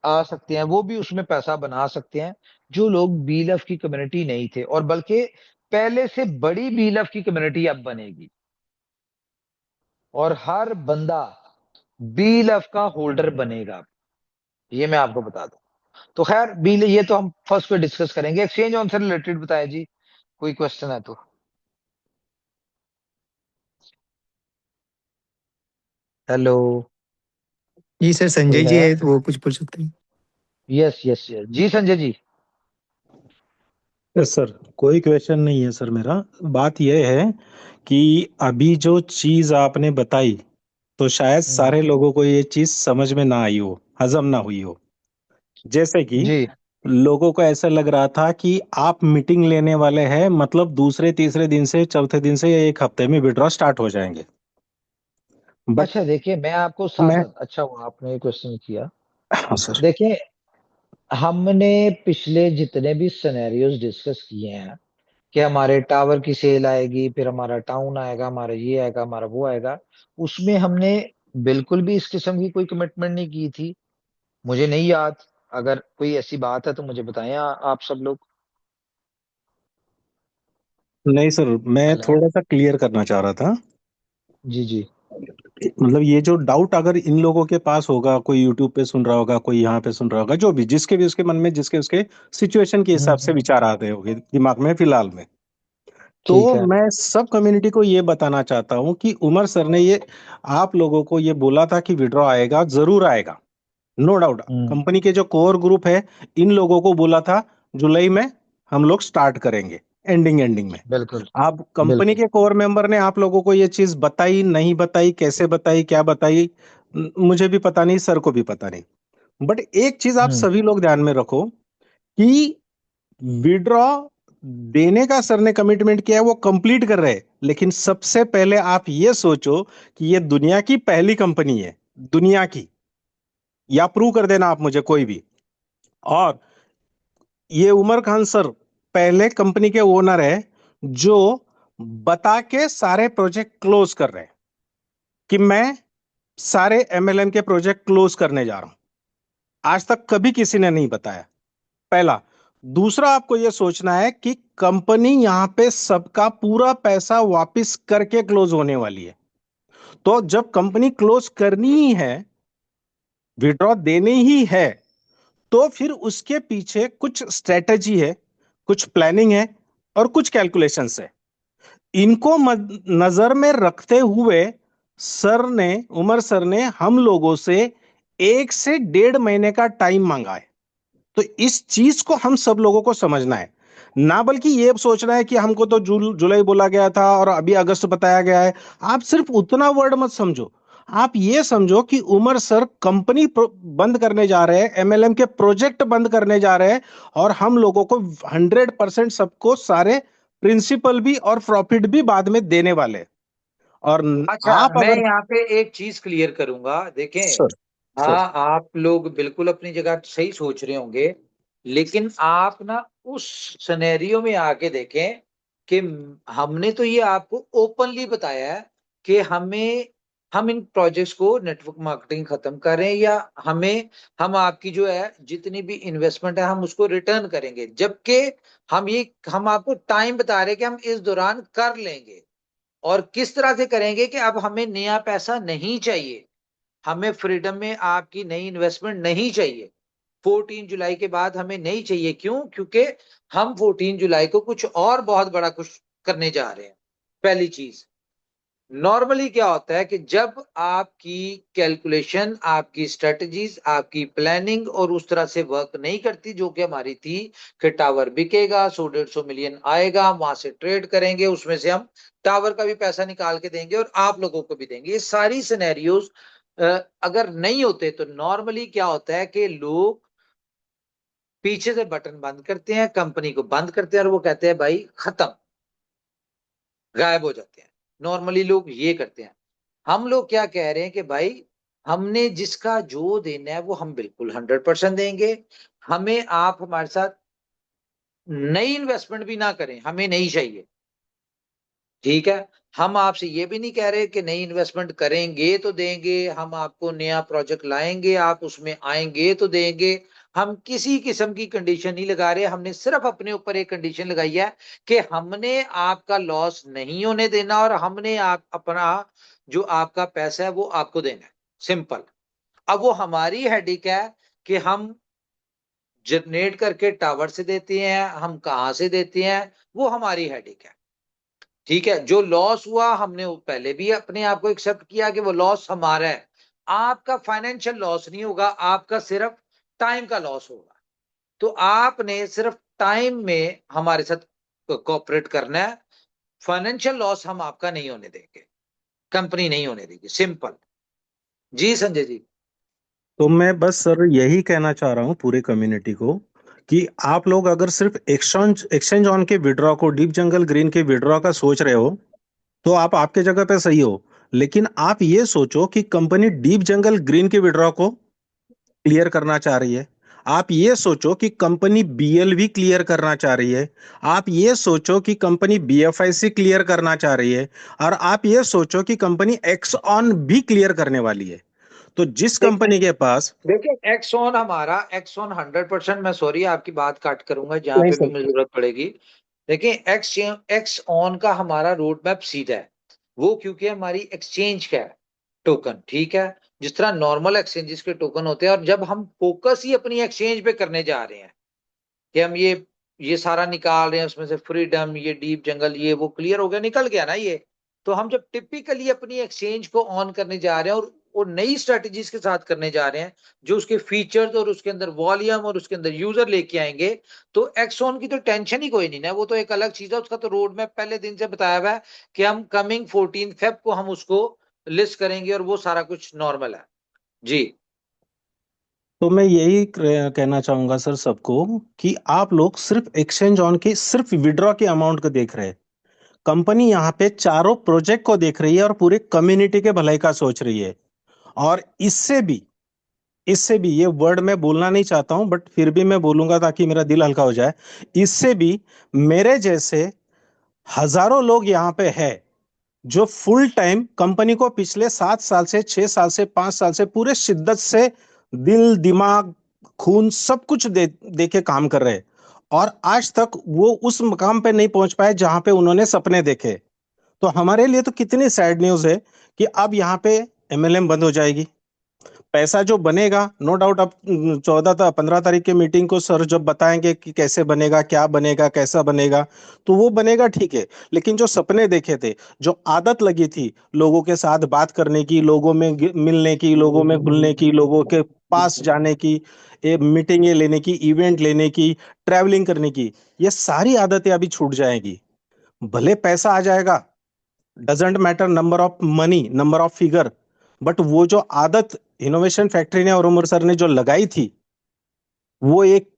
S1: आ सकते हैं, वो भी उसमें पैसा बना सकते हैं जो लोग बीलफ की कम्युनिटी नहीं थे, और बल्कि पहले से बड़ी बीलफ की कम्युनिटी अब बनेगी, और हर बंदा बीलफ का होल्डर बनेगा, ये मैं आपको बता दूं। तो खैर बील ये तो हम फर्स्ट पे डिस्कस करेंगे। एक्सचेंज ऑन से रिलेटेड बताया जी, कोई क्वेश्चन है तो। हेलो,
S2: जी सर,
S1: कोई
S2: संजय जी
S1: है?
S2: है तो वो कुछ पूछ सकते हैं।
S1: Yes yes yes ji, Sanjay ji.
S3: Yes sir. कोई क्वेश्चन नहीं है सर मेरा। बात यह है कि अभी जो चीज़ आपने बताई तो शायद
S1: हम्म,
S3: सारे लोगों को ये चीज समझ में ना आई हो, हजम ना हुई हो। जैसे कि
S1: जी।
S3: लोगों को ऐसा लग रहा था कि आप मीटिंग लेने वाले हैं, मतलब दूसरे तीसरे दिन से, चौथे दिन से, या एक हफ्ते में विड्रॉ स्टार्ट हो जाएंगे। बट
S1: अच्छा देखिए, मैं आपको साथ
S3: मैं
S1: साथ, अच्छा हुआ आपने ये क्वेश्चन किया।
S3: हाँ सर।
S1: देखिए, हमने पिछले जितने भी सिनेरियोज डिस्कस किए हैं कि हमारे टावर की सेल आएगी, फिर हमारा टाउन आएगा, हमारा ये आएगा, हमारा वो आएगा, उसमें हमने बिल्कुल भी इस किस्म की कोई कमिटमेंट नहीं की थी। मुझे नहीं याद। अगर कोई ऐसी बात है तो मुझे बताएं आप सब लोग।
S3: नहीं सर, मैं
S1: हेलो।
S3: थोड़ा सा क्लियर करना चाह रहा था।
S1: जी जी।
S3: मतलब ये जो डाउट अगर इन लोगों के पास होगा, कोई यूट्यूब पे सुन रहा होगा, कोई यहाँ पे सुन रहा होगा, जो भी, जिसके भी उसके मन में, जिसके उसके सिचुएशन के हिसाब से
S1: हम्म।
S3: विचार आते होंगे दिमाग में फिलहाल में,
S1: ठीक
S3: तो
S1: है।
S3: मैं सब कम्युनिटी को ये बताना चाहता हूँ कि उमर सर ने ये आप लोगों को ये बोला था कि विड्रॉ आएगा, जरूर आएगा, नो डाउट।
S1: हम्म।
S3: कंपनी के जो कोर ग्रुप है, इन लोगों को बोला था जुलाई में हम लोग स्टार्ट करेंगे, एंडिंग एंडिंग में।
S1: बिल्कुल।
S3: अब कंपनी
S1: बिल्कुल।
S3: के कोर मेंबर ने आप लोगों को ये चीज बताई, नहीं बताई, कैसे बताई, क्या बताई, मुझे भी पता नहीं, सर को भी पता नहीं। बट एक चीज आप
S1: हम्म।
S3: सभी लोग ध्यान में रखो कि विड्रॉ देने का सर ने कमिटमेंट किया है, वो कंप्लीट कर रहे हैं। लेकिन सबसे पहले आप ये सोचो कि ये दुनिया की पहली कंपनी है, दुनिया की, या प्रूव कर देना आप मुझे कोई भी। और ये उमर खान सर पहले कंपनी के ओनर है जो बता के सारे प्रोजेक्ट क्लोज कर रहे हैं कि मैं सारे एमएलएम के प्रोजेक्ट क्लोज करने जा रहा हूं। आज तक कभी किसी ने नहीं बताया, पहला। दूसरा, आपको यह सोचना है कि कंपनी यहां पे सबका पूरा पैसा वापस करके क्लोज होने वाली है। तो जब कंपनी क्लोज करनी ही है, विड्रॉ देनी ही है, तो फिर उसके पीछे कुछ स्ट्रेटजी है, कुछ प्लानिंग है, और कुछ कैलकुलेशंस है। इनको नजर में रखते हुए सर ने, उमर सर ने हम लोगों से 1 से 1.5 महीने का टाइम मांगा है। तो इस चीज को हम सब लोगों को समझना है, ना बल्कि ये सोचना है कि हमको तो जुलाई बोला गया था और अभी अगस्त बताया गया है। आप सिर्फ उतना वर्ड मत समझो, आप ये समझो कि उमर सर कंपनी बंद करने जा रहे हैं, एमएलएम के प्रोजेक्ट बंद करने जा रहे हैं, और हम लोगों को 100% सबको सारे प्रिंसिपल भी और प्रॉफिट भी बाद में देने वाले हैं। और
S1: अच्छा,
S3: आप
S1: मैं
S3: अगर
S1: यहाँ पे एक चीज क्लियर करूंगा। देखें,
S3: सर सर
S1: हाँ, आप लोग बिल्कुल अपनी जगह सही सोच रहे होंगे, लेकिन आप ना उस सिनेरियो में आके देखें कि हमने तो ये आपको ओपनली बताया है कि हम इन प्रोजेक्ट्स को नेटवर्क मार्केटिंग खत्म करें, या हम आपकी जो है जितनी भी इन्वेस्टमेंट है हम उसको रिटर्न करेंगे, जबकि हम आपको टाइम बता रहे हैं कि हम इस दौरान कर लेंगे। और किस तरह से करेंगे कि अब हमें नया पैसा नहीं चाहिए, हमें फ्रीडम में आपकी नई इन्वेस्टमेंट नहीं चाहिए। 14 जुलाई के बाद हमें नहीं चाहिए। क्यों? क्योंकि हम 14 जुलाई को कुछ और बहुत बड़ा कुछ करने जा रहे हैं। पहली चीज, नॉर्मली क्या होता है कि जब आपकी कैलकुलेशन, आपकी स्ट्रेटजीज, आपकी प्लानिंग और उस तरह से वर्क नहीं करती जो कि हमारी थी, कि टावर बिकेगा, 100-150 मिलियन आएगा, वहां से ट्रेड करेंगे, उसमें से हम टावर का भी पैसा निकाल के देंगे और आप लोगों को भी देंगे, ये सारी सिनेरियोज अगर नहीं होते तो नॉर्मली क्या होता है कि लोग पीछे से बटन बंद करते हैं, कंपनी को बंद करते हैं, और वो कहते हैं भाई खत्म, गायब हो जाते हैं। नॉर्मली लोग ये करते हैं। हम लोग क्या कह रहे हैं कि भाई, हमने जिसका जो देना है वो हम बिल्कुल 100% देंगे। हमें आप हमारे साथ नई इन्वेस्टमेंट भी ना करें, हमें नहीं चाहिए। ठीक है। हम आपसे ये भी नहीं कह रहे कि नई इन्वेस्टमेंट करेंगे तो देंगे, हम आपको नया प्रोजेक्ट लाएंगे, आप उसमें आएंगे तो देंगे। हम किसी किस्म की कंडीशन नहीं लगा रहे। हमने सिर्फ अपने ऊपर एक कंडीशन लगाई है कि हमने आपका लॉस नहीं होने देना, और हमने आप अपना जो आपका पैसा है वो आपको देना है। सिंपल। अब वो हमारी हेडिक है कि हम जनरेट करके टावर से देते हैं, हम कहां से देते हैं, वो हमारी हेडिक है। ठीक है। जो लॉस हुआ हमने वो पहले भी अपने आप को एक्सेप्ट किया कि वो लॉस हमारा है। आपका फाइनेंशियल लॉस नहीं होगा, आपका सिर्फ टाइम का लॉस होगा। तो आपने सिर्फ टाइम में हमारे साथ कोऑपरेट करना है। फाइनेंशियल लॉस हम आपका नहीं होने देंगे, कंपनी नहीं होने देगी। सिंपल। जी संजय जी।
S3: तो मैं बस सर यही कहना चाह रहा हूँ पूरे कम्युनिटी को कि आप लोग अगर सिर्फ एक्सचेंज एक्सचेंज ऑन के विड्रॉ को डीप जंगल ग्रीन के विड्रॉ का सोच रहे हो, तो आप आपके जगह पे सही हो। लेकिन आप ये सोचो कि कंपनी डीप जंगल ग्रीन के विड्रॉ को क्लियर करना चाह रही है। आप ये सोचो कि कंपनी बीएलवी क्लियर करना चाह रही है। आप ये सोचो कि कंपनी बीएफआईसी क्लियर करना चाह रही है। और आप ये सोचो कि कंपनी एक्स ऑन भी क्लियर करने वाली है। तो जिस कंपनी के पास
S1: देखिए एक्सॉन हमारा, एक्सॉन 100%, मैं सॉरी आपकी बात काट करूंगा जहां
S3: नहीं
S1: पे भी
S3: सर।
S1: मुझे जरूरत पड़ेगी। देखिए एक्स एक्स ऑन का हमारा रोड मैप सीधा है। वो क्योंकि हमारी एक्सचेंज का है टोकन, ठीक है। जिस तरह नॉर्मल एक्सचेंजेस के टोकन होते हैं, और जब हम फोकस ही अपनी एक्सचेंज पे करने जा रहे हैं कि हम ये सारा निकाल रहे हैं, उसमें से फ्रीडम, ये डीप जंगल, ये वो क्लियर हो गया, निकल गया ना ये। तो हम जब टिपिकली अपनी एक्सचेंज को ऑन करने जा रहे हैं और नई स्ट्रेटजीज के साथ करने जा रहे हैं, जो उसके फीचर्स और उसके अंदर वॉल्यूम और उसके अंदर यूजर लेके आएंगे, तो एक्सॉन की तो टेंशन ही कोई नहीं है। वो तो एक अलग चीज है, उसका तो रोड मैप पहले दिन से बताया हुआ है कि हम कमिंग 14 फेब को हम उसको लिस्ट करेंगे, और वो सारा कुछ नॉर्मल है। जी।
S3: तो मैं यही कहना चाहूंगा सर सबको कि आप लोग सिर्फ एक्सचेंज ऑन के सिर्फ विड्रॉ के अमाउंट को देख रहे हैं। कंपनी यहाँ पे चारों प्रोजेक्ट को देख रही है और पूरी कम्युनिटी के भलाई का सोच रही है। और इससे भी ये वर्ड मैं बोलना नहीं चाहता हूं, बट फिर भी मैं बोलूंगा ताकि मेरा दिल हल्का हो जाए। इससे भी मेरे जैसे हजारों लोग यहाँ पे है जो फुल टाइम कंपनी को पिछले 7 साल से 6 साल से 5 साल से पूरे शिद्दत से दिल दिमाग खून सब कुछ दे के काम कर रहे हैं। और आज तक वो उस मकाम पे नहीं पहुंच पाए जहां पे उन्होंने सपने देखे। तो हमारे लिए तो कितनी सैड न्यूज है कि अब यहाँ पे एमएलएम बंद हो जाएगी। पैसा जो बनेगा नो डाउट अब 14 15 तारीख के मीटिंग को सर जब बताएंगे कि कैसे बनेगा, क्या बनेगा, कैसा बनेगा, तो वो बनेगा ठीक है। लेकिन जो सपने देखे थे, जो आदत लगी थी लोगों के साथ बात करने की, लोगों में मिलने की, लोगों में घुलने की, लोगों के पास जाने की, मीटिंगें लेने की, इवेंट लेने की, ट्रैवलिंग करने की, ये सारी आदतें अभी छूट जाएगी। भले पैसा आ जाएगा, doesn't matter number of money, number of figure, but वो जो आदत इनोवेशन फैक्ट्री ने और उमर सर ने जो लगाई थी, वो एक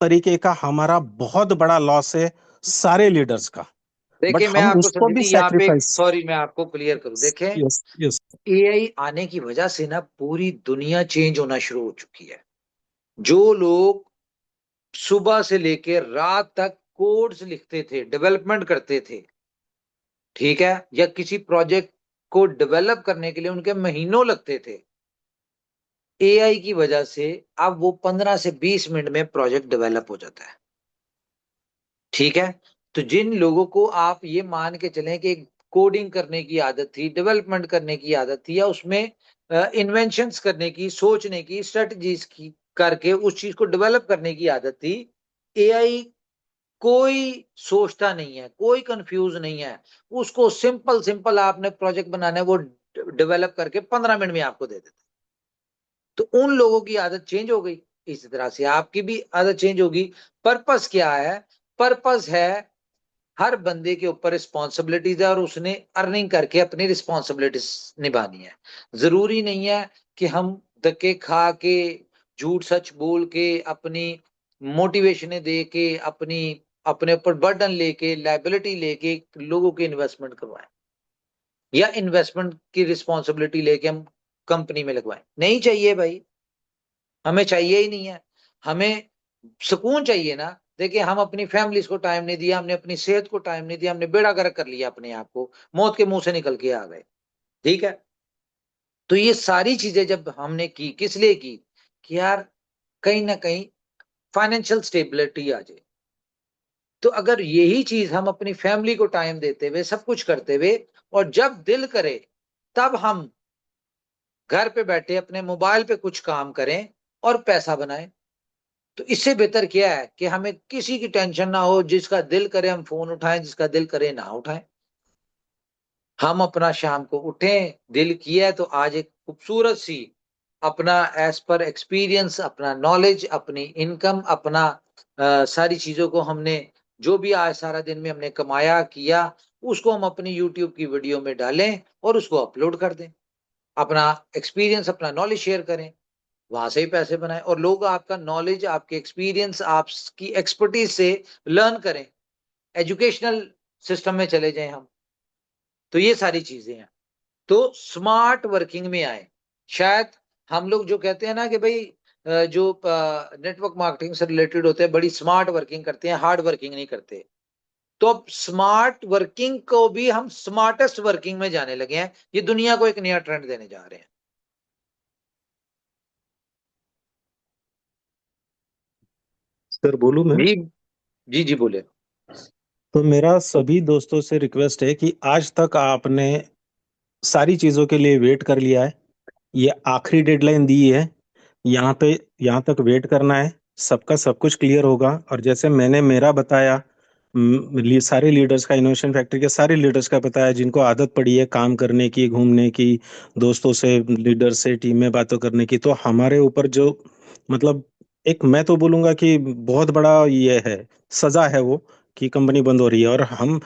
S3: तरीके का हमारा बहुत बड़ा लॉस है सारे लीडर्स का। बट
S1: देखिए मैं
S3: हम
S1: आपको
S3: उसको
S1: संजय
S3: भी
S1: जी यहाँ पे,
S3: सैक्रिफाइस।
S1: सॉरी मैं आपको क्लियर करूं। देखें,
S3: यस यस।
S1: एआई आने की वजह से ना पूरी दुनिया चेंज होना शुरू हो चुकी है। जो लोग सुबह से लेकर रात तक कोड्स लिखते थे, डेवलपमेंट करते थे, ठीक है, या किसी प्रोजेक्ट को डेवलप करने के लिए उनके महीनों लगते थे, एआई की वजह से अब वो 15 से 20 मिनट में प्रोजेक्ट डेवलप हो जाता है। ठीक है। तो जिन लोगों को आप ये मान के चलें कि कोडिंग करने की आदत थी, डेवलपमेंट करने की आदत थी, या उसमें इन्वेंशंस करने की, सोचने की, स्ट्रेटजीज की करके उस चीज को डेवलप करने की आदत थी, एआई कोई सोचता नहीं है, कोई कंफ्यूज नहीं है। उसको सिंपल सिंपल आपने प्रोजेक्ट बनाना है, वो डेवलप करके 15 मिनट में आपको दे देता है। तो उन लोगों की आदत चेंज हो गई, इसी तरह से आपकी भी आदत चेंज होगी। पर्पस क्या है? पर्पस है हर बंदे के ऊपर रिस्पॉन्सिबिलिटीज है, और उसने अर्निंग करके अपनी रिस्पॉन्सिबिलिटीज निभानी है। जरूरी नहीं है कि हम धक्के खा के, झूठ सच बोल के, अपनी मोटिवेशन दे के, अपनी अपने ऊपर बर्डन लेके, लाइबिलिटी लेके लोगों के इन्वेस्टमेंट करवाएं, या इन्वेस्टमेंट की रिस्पॉन्सिबिलिटी लेके हम कंपनी में लगवाएं। नहीं चाहिए भाई, हमें चाहिए ही नहीं है। हमें सुकून चाहिए ना। देखिए हम अपनी फैमिलीज को टाइम नहीं दिया, हमने अपनी सेहत को टाइम नहीं दिया, हमने बेड़ा गर्क कर लिया अपने आप को, मौत के मुंह से निकल के आ गए। ठीक है। तो ये सारी चीजें जब हमने की, किस लिए की? कि यार कहीं ना कहीं फाइनेंशियल स्टेबिलिटी आ जाए। तो अगर यही चीज हम अपनी फैमिली को टाइम देते हुए, सब कुछ करते हुए, और जब दिल करे तब हम घर पे बैठे अपने मोबाइल पे कुछ काम करें और पैसा बनाएं, तो इससे बेहतर क्या है कि हमें किसी की टेंशन ना हो, जिसका दिल करे हम फोन उठाएं, जिसका दिल करे ना उठाएं। हम अपना शाम को उठें, दिल किया है तो आज एक खूबसूरत सी, अपना एज पर एक्सपीरियंस, अपना नॉलेज, अपनी इनकम, अपना सारी चीजों को हमने, जो भी आज सारा दिन में हमने कमाया किया, उसको हम अपनी यूट्यूब की वीडियो में डालें और उसको अपलोड कर दें। अपना एक्सपीरियंस, अपना नॉलेज शेयर करें, वहां से ही पैसे बनाएं, और लोग आपका नॉलेज, आपके एक्सपीरियंस, आपकी एक्सपर्टीज से लर्न करें, एजुकेशनल सिस्टम में चले जाएं हम। तो ये सारी चीजें हैं। तो स्मार्ट वर्किंग में आए। शायद हम लोग जो कहते हैं ना कि भाई जो नेटवर्क मार्केटिंग से रिलेटेड होते हैं, बड़ी स्मार्ट वर्किंग करते हैं, हार्ड वर्किंग नहीं करते। तो अब स्मार्ट वर्किंग को भी हम स्मार्टेस्ट वर्किंग में जाने लगे हैं। ये दुनिया को एक नया ट्रेंड देने जा रहे हैं।
S3: सर बोलूं मैं?
S1: जी जी जी, बोले।
S3: तो मेरा सभी दोस्तों से रिक्वेस्ट है कि आज तक आपने सारी चीजों के लिए वेट कर लिया है, ये आखिरी डेडलाइन दी है, यहाँ पे यहाँ तक वेट करना है, सबका सब कुछ क्लियर होगा। और जैसे मैंने मेरा बताया, सारे लीडर्स का, इनोवेशन फैक्ट्री के सारे लीडर्स का बताया, जिनको आदत पड़ी है काम करने की, घूमने की, दोस्तों से, लीडर से, टीम में बातों करने की, तो हमारे ऊपर जो मतलब एक, मैं तो बोलूंगा कि बहुत बड़ा ये है, सजा है वो, कि कंपनी बंद हो रही है। और हम,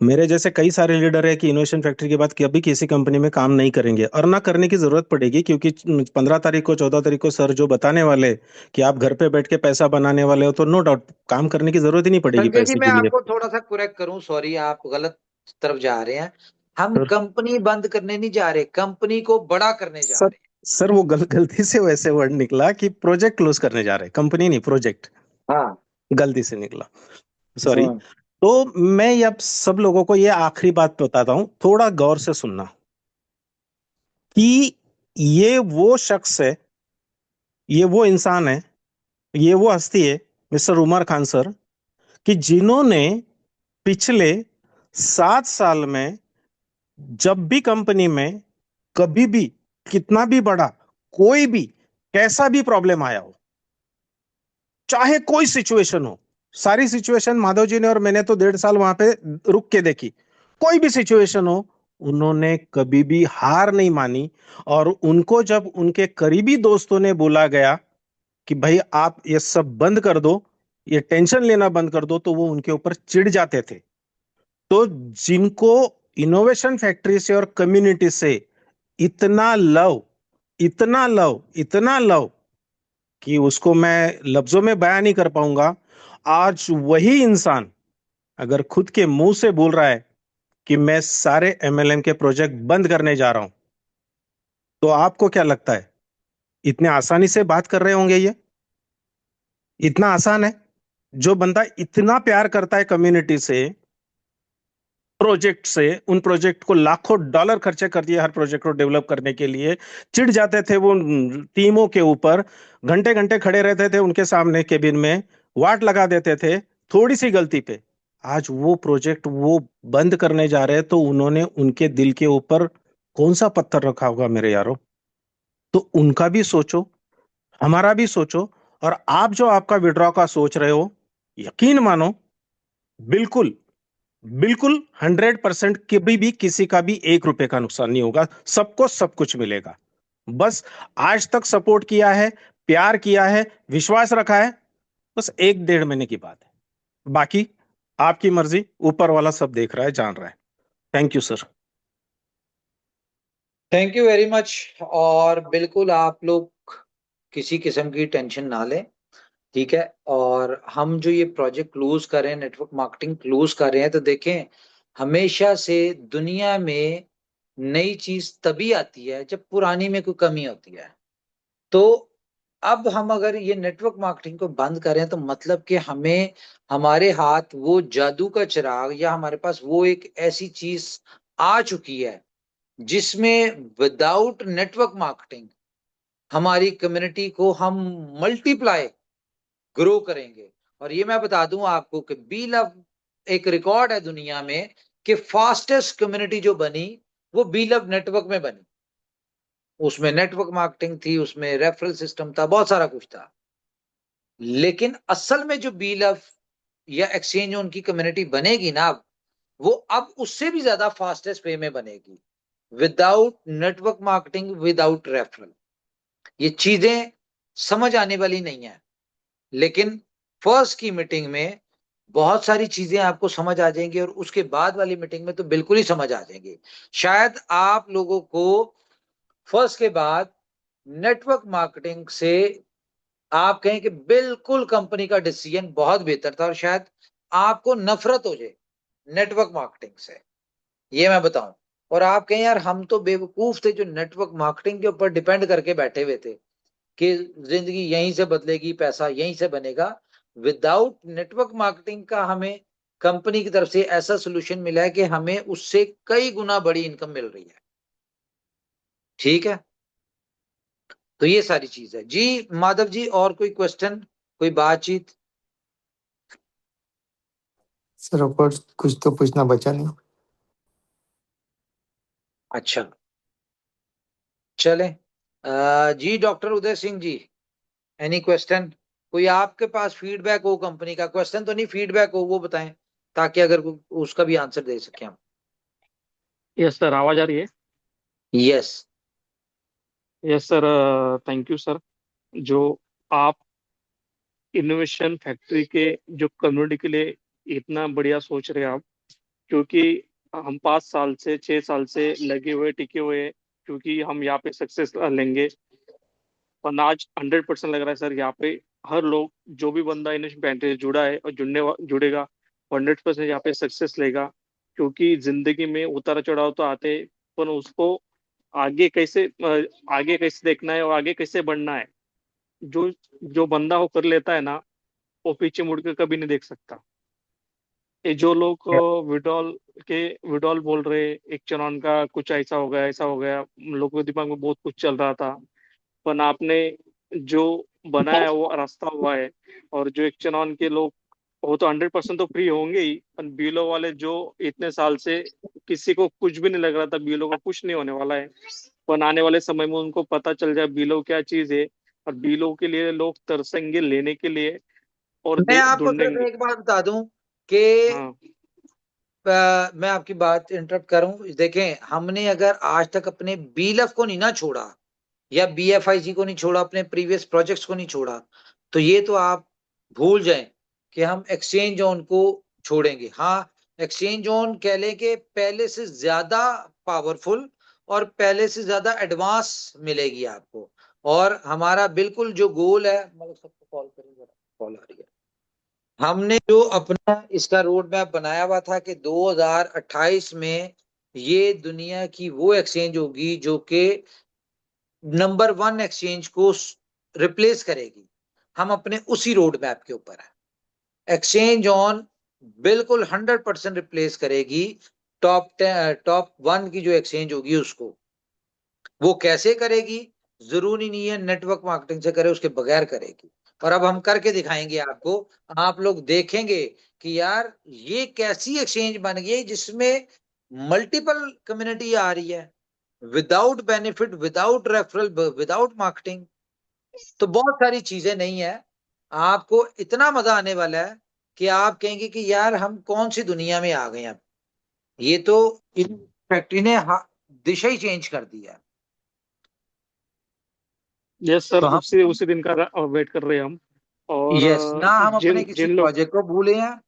S3: मेरे जैसे कई सारे लीडर है कि इनोवेशन फैक्ट्री के बाद कभी किसी कंपनी में काम नहीं करेंगे, और ना करने की जरूरत पड़ेगी, क्योंकि 15 तारीख को, 14 तारीख को सर जो बताने वाले कि आप घर पे बैठ के पैसा बनाने वाले हो, तो नो डाउट काम करने की जरूरत ही नहीं पड़ेगी
S1: संजय जी,
S3: पैसे
S1: मैं
S3: के लिए।
S1: आपको थोड़ा सा करेक्ट करूं, सॉरी, आप गलत तरफ जा रहे हैं। हम
S3: सर
S1: कंपनी बंद करने नहीं जा रहे, कंपनी को बड़ा करने जा
S3: सर
S1: रहे
S3: सर वो गलती से वैसे वर्ड निकला कि प्रोजेक्ट क्लोज करने जा रहे हैं, कंपनी नहीं, प्रोजेक्ट
S1: हैं। हाँ।
S3: गलती से निकला, सॉरी।
S1: हम्म।
S3: तो मैं ये अब सब लोगों को ये आखिरी बात बताता हूँ, थोड़ा गौर से सुनना, कि ये वो शख्स है, ये वो इंसान है, ये वो हस्ती है, मिस्टर उमर खान सर, कि जिन्होंने पिछले 7 साल में जब भी कंपनी में कभी भी, कितना भी बड़ा, कोई भी, कैसा भी प्रॉब्लम आया हो, चाहे कोई सिचुएशन हो, सारी सिचुएशन माधव जी ने और मैंने तो 1.5 साल वहां पे रुक के देखी, कोई भी सिचुएशन हो, उन्होंने कभी भी हार नहीं मानी। और उनको जब उनके करीबी दोस्तों ने बोला गया कि भाई आप ये सब बंद कर दो, ये टेंशन लेना बंद कर दो, तो वो उनके ऊपर चिढ़ जाते थे। तो जिनको इनोवेशन फैक्ट्री से और कम्युनिटी से इतना लव, इतना लव, इतना लव, कि उसको मैं लफ्जों में बयान नहीं कर पाऊंगा, आज वही इंसान अगर खुद के मुंह से बोल रहा है कि मैं सारे एमएलएम के प्रोजेक्ट बंद करने जा रहा हूं, तो आपको क्या लगता है इतने आसानी से बात कर रहे होंगे ये? इतना आसान है? जो बंदा इतना प्यार करता है कम्युनिटी से, प्रोजेक्ट से, उन प्रोजेक्ट को लाखों डॉलर खर्चे कर दिए हर प्रोजेक्ट को डेवलप करने के लिए, चिढ़ जाते थे वो टीमों के ऊपर, घंटे घंटे खड़े रहते थे उनके सामने केबिन में, वाट लगा देते थे थोड़ी सी गलती पे। आज वो प्रोजेक्ट वो बंद करने जा रहे हैं, तो उन्होंने उनके दिल के ऊपर कौन सा पत्थर रखा होगा मेरे यारों? तो उनका भी सोचो, हमारा भी सोचो। और आप जो आपका विड्रॉ का सोच रहे हो, यकीन मानो, बिल्कुल, बिल्कुल 100% कभी भी किसी का भी 1 रुपए का नुकसान नहीं होगा, सबको सब कुछ मिलेगा। बस आज तक सपोर्ट किया है, प्यार किया है, विश्वास रखा है, बस 1 डेढ़ महीने की बात है। बाकी आपकी मर्जी, ऊपर वाला सब देख रहा है, जान रहा है। Thank you sir.
S1: Thank you very much. और बिल्कुल आप लोग किसी किस्म की टेंशन ना लें, ठीक है। और हम जो ये प्रोजेक्ट क्लोज कर रहे हैं, नेटवर्क मार्केटिंग क्लोज कर रहे हैं, तो देखें, हमेशा से दुनिया में नई चीज तभी आती है जब पुरानी में कोई कमी होती है। तो अब हम अगर ये नेटवर्क मार्केटिंग को बंद करें, तो मतलब कि हमें, हमारे हाथ वो जादू का चिराग, या हमारे पास वो एक ऐसी चीज आ चुकी है जिसमें विदाउट नेटवर्क मार्केटिंग हमारी कम्युनिटी को हम मल्टीप्लाई, ग्रो करेंगे। और ये मैं बता दूं आपको कि बी लव एक रिकॉर्ड है दुनिया में कि फास्टेस्ट कम्युनिटी जो बनी, वो बी लव नेटवर्क में बनी। उसमें नेटवर्क मार्केटिंग थी, उसमें रेफरल सिस्टम था, बहुत सारा कुछ था। लेकिन असल में जो बी लव या एक्सचेंज उनकी कम्युनिटी बनेगी ना, वो अब उससे भी ज्यादा फास्टेस्ट वे में बनेगी, without network marketing, without referral. ये चीजें समझ आने वाली नहीं है, लेकिन फर्स्ट की मीटिंग में बहुत सारी चीजें आपको समझ आ जाएंगी, और उसके बाद वाली मीटिंग में तो बिल्कुल ही समझ आ जाएंगी। शायद आप लोगों को फर्स्ट के बाद नेटवर्क मार्केटिंग से आप कहें कि बिल्कुल कंपनी का डिसीजन बहुत बेहतर था, और शायद आपको नफरत हो जाए नेटवर्क मार्केटिंग से, ये मैं बताऊं। और आप कहें यार हम तो बेवकूफ थे जो नेटवर्क मार्केटिंग के ऊपर डिपेंड करके बैठे हुए थे कि जिंदगी यहीं से बदलेगी, पैसा यहीं से बनेगा। विदाउट नेटवर्क मार्केटिंग का हमें कंपनी की तरफ से ऐसा सोल्यूशन मिला है कि हमें उससे कई गुना बड़ी इनकम मिल रही है। ठीक है, तो ये सारी चीज है जी। माधव जी, और कोई क्वेश्चन, कोई बातचीत?
S2: सर और कुछ तो पूछना बचा नहीं।
S1: अच्छा, चले। जी doctor Uday Singh ji, any question? कोई आपके पास फीडबैक हो कंपनी का, क्वेश्चन तो नहीं, फीडबैक हो वो बताएं, ताकि अगर उसका भी आंसर दे सके हम।
S4: यस सर, आवाज आ रही है?
S1: Yes.
S4: Yes sir, thank you sir. जो आप इनोवेशन फैक्ट्री के जो कम्युनिटी के लिए इतना बढ़िया सोच रहे हैं आप, क्योंकि हम 5 साल से 6 साल से लगे हुए टिके हुए हैं, क्योंकि हम यहाँ पे सक्सेस लेंगे। और आज 100% लग रहा है सर, यहाँ पे हर लोग, जो भी बंदा इनोवेशन फैक्ट्री से जुड़ा है और जुड़ेगा, 100% यहाँ पे सक्सेस लेगा। क्योंकि जिंदगी में उतार चढ़ाव तो आते हैं, पर उसको आगे कैसे देखना है और आगे कैसे बढ़ना है, जो जो बंदा वो कर लेता है ना, वो पीछे मुड़ के कभी नहीं देख सकता। ये जो लोग विड्रॉल बोल रहे, एक चुनाव का कुछ ऐसा हो गया, ऐसा हो गया, लोगों के दिमाग में बहुत कुछ चल रहा था। पर आपने जो बनाया वो रास्ता हुआ है। और जो एक चुनाव के लोग, वो तो 100% तो फ्री होंगे ही, पर बीलो वाले जो इतने साल से किसी को कुछ भी नहीं लग रहा था, बीलो का कुछ नहीं होने वाला है, पर आने वाले समय में उनको पता चल जाए बीलो क्या चीज है, और बीलो के लिए लोग तरसेंगे लेने के लिए, और
S1: मैं आपको सिर्फ
S4: ढूंढेंगे।
S1: एक बात बता दूं कि
S4: हाँ।
S1: मैं आपकी बात इंटरप्ट करूं, देखें हमने अगर आज तक अपने बीलफ को नहीं ना छोड़ा, या बीएफआईजी को नहीं छोड़ा, अपने प्रीवियस प्रोजेक्ट्स को नहीं छोड़ा, तो ये तो आप भूल जाएं कि हम एक्सचेंज जोन को छोड़ेंगे। हाँ, एक्सचेंज जोन कह लें कि पहले से ज्यादा पावरफुल और पहले से ज्यादा एडवांस मिलेगी आपको। और हमारा बिल्कुल जो गोल है, मतलब सबको कॉल करेंगे, कॉल आ रही है। हमने जो अपना इसका रोड मैप बनाया हुआ था कि 2028 में ये दुनिया की वो एक्सचेंज होगी जो कि नंबर वन एक्सचेंज को रिप्लेस करेगी। हम अपने उसी रोड मैप के ऊपर है। एक्सचेंज ऑन बिल्कुल 100% रिप्लेस करेगी टॉप वन की जो एक्सचेंज होगी उसको। वो कैसे करेगी? जरूरी नहीं है नेटवर्क मार्केटिंग से करे, उसके बगैर करेगी। और अब हम करके दिखाएंगे आपको। आप लोग देखेंगे कि यार ये कैसी एक्सचेंज बन गई है जिसमें मल्टीपल कम्युनिटी आ रही है, without benefit, without referral, without marketing. तो बहुत सारी चीजें नहीं है। आपको इतना मजा आने वाला है कि आप कहेंगे कि यार हम कौन सी दुनिया में आ गए हैं। अब ये तो इन फैक्ट्री ने दिशा ही चेंज कर दिया है।
S4: यस सर,
S1: तो हम,
S4: उसी उसी दिन का वेट कर रहे हैं हम। और
S1: यस, ना हम अपने
S4: जिन
S1: किसी
S4: जिन लोग,
S1: प्रोजेक्ट को भूले हैं,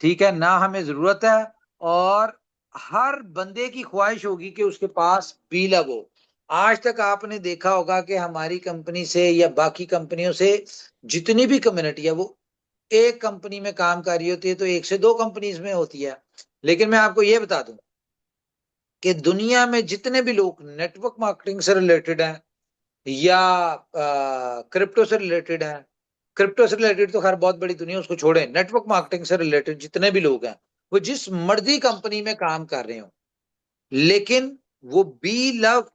S1: ठीक है, ना हमें जरूरत है। और हर बंदे की ख्वाहिश होगी कि उसके पास बीलब हो। आज तक आपने देखा होगा कि हमारी कंपनी से या बाकी कंपनियों से जितनी भी कम्युनिटी है, वो एक कंपनी में काम कर रही होती है तो एक से दो कंपनीज में होती है। लेकिन मैं आपको ये बता दूं कि दुनिया में जितने भी लोग नेटवर्क मार्केटिंग से रिलेटेड हैं या क्रिप्टो से रिलेटेड हैं, क्रिप्टो से रिलेटेड तो खैर बहुत बड़ी दुनिया, उसको छोड़ें, नेटवर्क मार्केटिंग से रिलेटेड जितने भी लोग हैं, वो जिस मर्जी कंपनी में काम कर रहे हो, लेकिन वो बी लव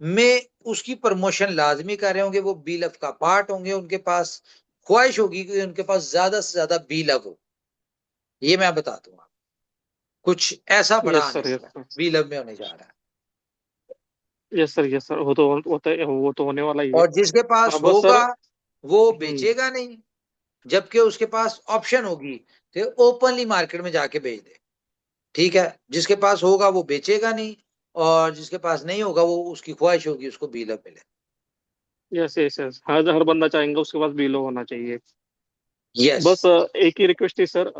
S1: में उसकी प्रमोशन लाजमी कर रहे होंगे, वो बी लव का पार्ट होंगे, उनके पास ख्वाहिश होगी कि उनके पास ज्यादा से ज्यादा बी लव हो। ये मैं बता दूंगा, कुछ ऐसा बड़ा
S4: यस
S1: आने
S4: सर,
S1: वाला
S4: यस
S1: है,
S4: सर,
S1: बी लव में होने जा रहा है।
S4: यस सर, यस सर, वो तो होने वाला ही है।
S1: और जिसके पास
S4: बस सर।
S1: होगा वो
S4: हम्म।
S1: बेचेगा नहीं, जबकि उसके पास ऑप्शन होगी कि ओपनली मार्केट में जाके बेच दे। ठीक है, जिसके पास होगा वो बेचेगा नहीं, और जिसके पास नहीं होगा वो, उसकी ख्वाहिश होगी उसको बी लव मिले।
S4: यस यस यस, हर बंदा चाहेंगे उसके पास बीलो होना चाहिए।
S1: यस।
S4: बस एक ही रिक्वेस्ट थी सर,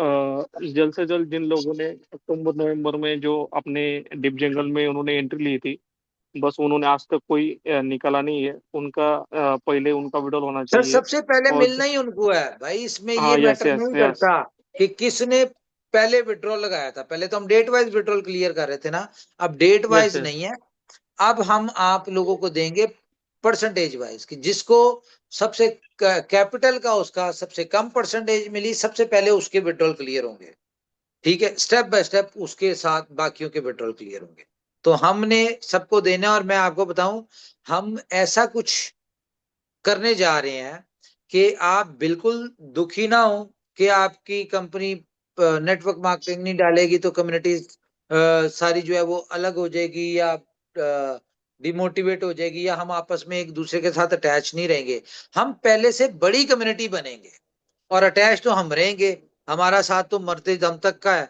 S4: जल्द से जल्द जिन लोगों ने अक्टूबर नवंबर में जो अपने डिप जंगल में उन्होंने एंट्री ली थी, बस उन्होंने आज तक कोई निकाला नहीं है उनका। पहले उनका विड्रॉल होना
S1: सर
S4: चाहिए।
S1: सबसे पहले
S4: और
S1: मिलना ही उनको है भाई, इसमें ये
S4: हाँ, यस
S1: मैटर
S4: यस
S1: नहीं
S4: यस।
S1: करता कि किसने पहले विड्रॉल लगाया था। पहले तो हम डेट वाइज विड्रॉल क्लियर कर रहे थे ना, अब डेट
S4: यस
S1: वाइज
S4: यस।
S1: नहीं है। अब हम आप लोगों को देंगे परसेंटेज वाइज, कि जिसको सबसे कैपिटल का उसका सबसे कम परसेंटेज मिली, सबसे पहले उसके विड्रॉल क्लियर होंगे। ठीक है, स्टेप बाय स्टेप उसके साथ बाकियों के विड्रॉल क्लियर होंगे। तो हमने सबको देना है। और मैं आपको बताऊं, हम ऐसा कुछ करने जा रहे हैं कि आप बिल्कुल दुखी ना हो कि आपकी कंपनी नेटवर्क मार्केटिंग नहीं डालेगी तो कम्युनिटी सारी जो है वो अलग हो जाएगी, या डिमोटिवेट हो जाएगी, या हम आपस में एक दूसरे के साथ अटैच नहीं रहेंगे। हम पहले से बड़ी कम्युनिटी बनेंगे और अटैच तो हम रहेंगे। हमारा साथ तो मरते दम तक का है।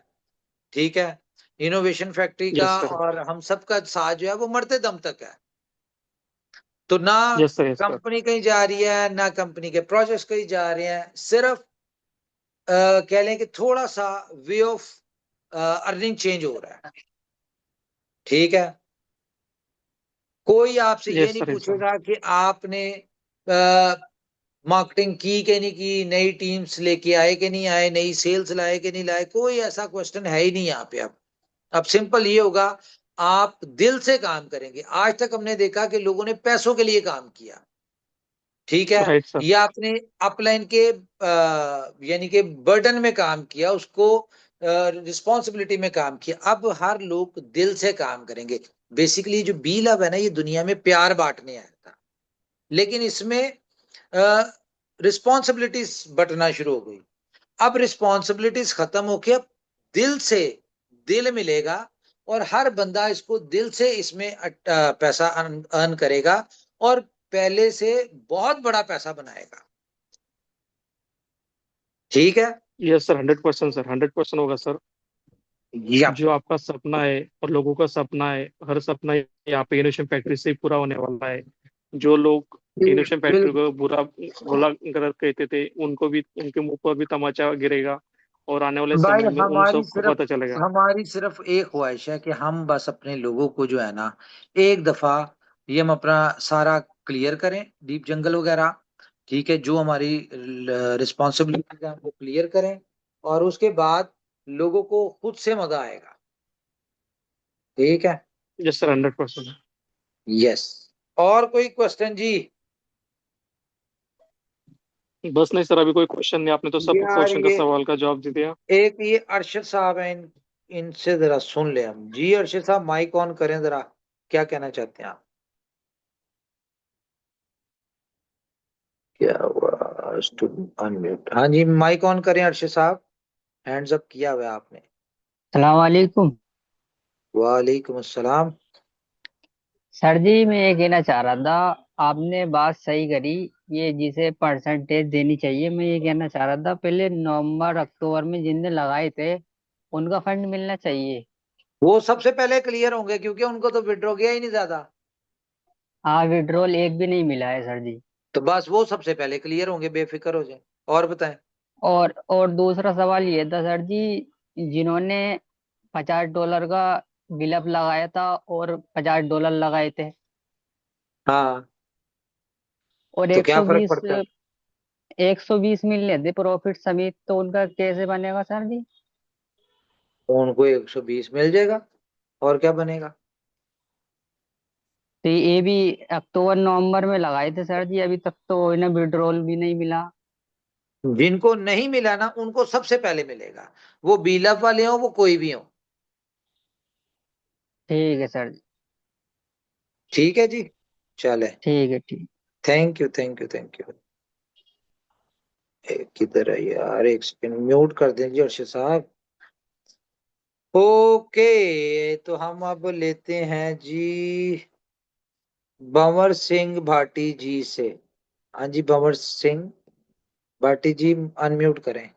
S1: ठीक है, इनोवेशन फैक्ट्री का
S4: यस सर।
S1: और हम सबका साथ जो है वो मरते दम तक है। तो ना
S4: yes sir. Yes sir.
S1: Company कहीं जा रही है, ना कंपनी के प्रोजेक्ट्स कहीं जा रहे हैं, सिर्फ कह लें कि थोड़ा सा वे ऑफ अर्निंग चेंज हो रहा है। ठीक है, कोई आपसे ये
S4: यस
S1: नहीं
S4: सर। Yes sir.
S1: पूछेगा कि आपने मार्केटिंग की कि नहीं की, नई टीम्स लेके आए कि नहीं आए, नई सेल्स लाए कि नहीं लाए, कोई ऐसा क्वेश्चन है ही नहीं यहाँ पे। अब सिंपल ये होगा, आप दिल से काम करेंगे। आज तक हमने देखा कि लोगों ने पैसों के लिए काम किया। ठीक है,
S4: राइट सर।
S1: या अपने अपलाइन के यानी कि बर्डन में काम किया, उसको रिस्पॉन्सिबिलिटी में काम किया। अब हर लोग दिल से काम करेंगे। बेसिकली जो बी लव है ना, ये दुनिया में प्यार बांटने आया था, लेकिन इसमें रिस्पॉन्सिबिलिटीज बंटना शुरू हो गई। अब रिस्पॉन्सिबिलिटीज खत्म होके अब दिल से दिल मिलेगा, और हर बंदा इसको दिल से इसमें पैसा अर्न करेगा, और पहले से बहुत बड़ा पैसा बनाएगा। ठीक है।
S4: यस सर, 100% सर, 100% होगा सर।
S1: यप।
S4: जो आपका सपना है और लोगों का सपना है, हर सपना यहाँ पे इनोवेशन फैक्ट्री से ही पूरा होने वाला है। जो लोग इनोवेशन
S1: बिल
S4: फैक्ट्री को बुरा भला गलत कहते थे, उनको भी उनके मुंह पर भी तमाचा गिरेगा, और आने वाले
S1: भाई
S4: समय में उन सबको पता चलेगा।
S1: हमारी सिर्फ एक ख्वाहिश है कि हम बस अपने लोगों को जो है ना, एक दफा ये हम अपना सारा क्लियर करें, डीप जंगल वगैरह। ठीक है, जो हमारी रिस्पॉन्सिबिलिटी है वो क्लियर करें, और उसके बाद लोगों को खुद से मजा आएगा। ठीक है।
S4: Yes sir, 100%।
S1: यस। और कोई क्वेश्चन जी?
S4: बस नहीं सर, अभी कोई क्वेश्चन नहीं, आपने तो सब
S1: यार
S4: क्वेश्चन का
S1: ये
S4: सवाल का जवाब दे दिया।
S1: एक ये अरशद साहब हैं, इनसे जरा सुन ले हम। जी अरशद साहब, माइक ऑन करें जरा, क्या कहना चाहते हैं आप? क्या हुआ? अनम्यूट। हाँ जी, माइक ऑन करें अरशद साहब, हैंड्स अप किया हुआ है आपने।
S5: सलाम वालेकुम।
S1: वालेकुम अस्सलाम।
S5: सर जी, मैं ये कहना चाह रहा था, आपने बात सही करी। ये जिसे परसेंटेज देनी चाहिए, मैं ये कहना चाह रहा था, पहले नवंबर अक्टूबर में जिनने लगाए थे उनका फंड मिलना चाहिए।
S1: वो सबसे पहले क्लियर होंगे, क्योंकि उनको तो विड्रॉ गया ही नहीं ज्यादा।
S5: हाँ, विड्रॉल एक भी नहीं मिला है सर जी।
S1: तो बस वो सबसे पहले क्लियर होंगे, बेफिक्र हो जाए। और बताएं।
S5: और दूसरा सवाल ये था सर जी, जिन्होंने $50 का बिलअप लगाया था और $50 लगाए थे,
S1: हाँ,
S5: और
S1: तो
S5: एक
S1: क्या
S5: सौ
S1: फर्क
S5: बीस
S1: पड़ता है?
S5: 120 मिलने थे प्रॉफिट समेत, तो उनका कैसे बनेगा सर जी?
S1: उनको 120 मिल जाएगा, और क्या बनेगा।
S5: तो ये भी अक्टूबर नवंबर में लगाए थे सर जी, अभी तक तो इन्हें विड्रॉल भी नहीं मिला।
S1: जिनको नहीं मिला ना, उनको सबसे पहले मिलेगा। वो बीलअप वाले हो, वो कोई भी हो।
S5: ठीक है सर जी।
S1: ठीक है जी। चले।
S5: ठीक है, ठीक।
S1: Thank you, thank you, thank you. किधर है यार, एक सेकंड म्यूट कर दीजिए अर्षद साहब। ओके, तो हम अब लेते हैं जी भंवर सिंह भाटी जी से। हाँ जी, भंवर सिंह भाटी जी, अनम्यूट करें।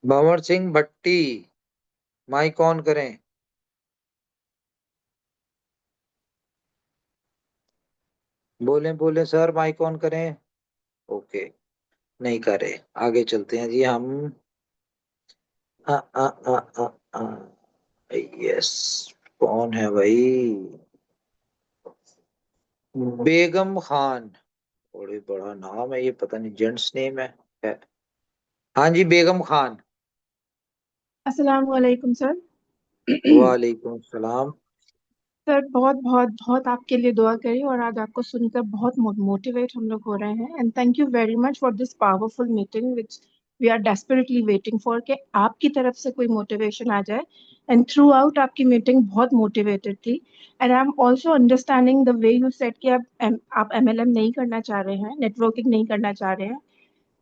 S1: भंवर सिंह भट्टी, माइक ऑन करें। बोलें बोलें सर, माइक ऑन करें। ओके, नहीं करे। आगे चलते हैं जी हम। यस, कौन है भाई? बेगम खान, बड़े बड़ा नाम है ये, पता नहीं जेंट्स नेम है। हाँ जी, बेगम खान।
S6: अस्सलाम वालेकुम सर।
S1: वालेकुम सलाम।
S6: सर बहुत बहुत बहुत आपके लिए दुआ करी और आज आपको सुनकर बहुत मोटिवेट हम लोग हो रहे हैं and thank you very much for this powerful meeting which we are desperately waiting for कि आपकी तरफ से कोई मोटिवेशन आ जाए एंड थ्रू आउट आपकी मीटिंग बहुत मोटिवेटेड थी and I am also understanding the way you said कि आप एमएलएम नहीं करना चाह रहे हैं, नेटवर्किंग नहीं करना चाह रहे हैं।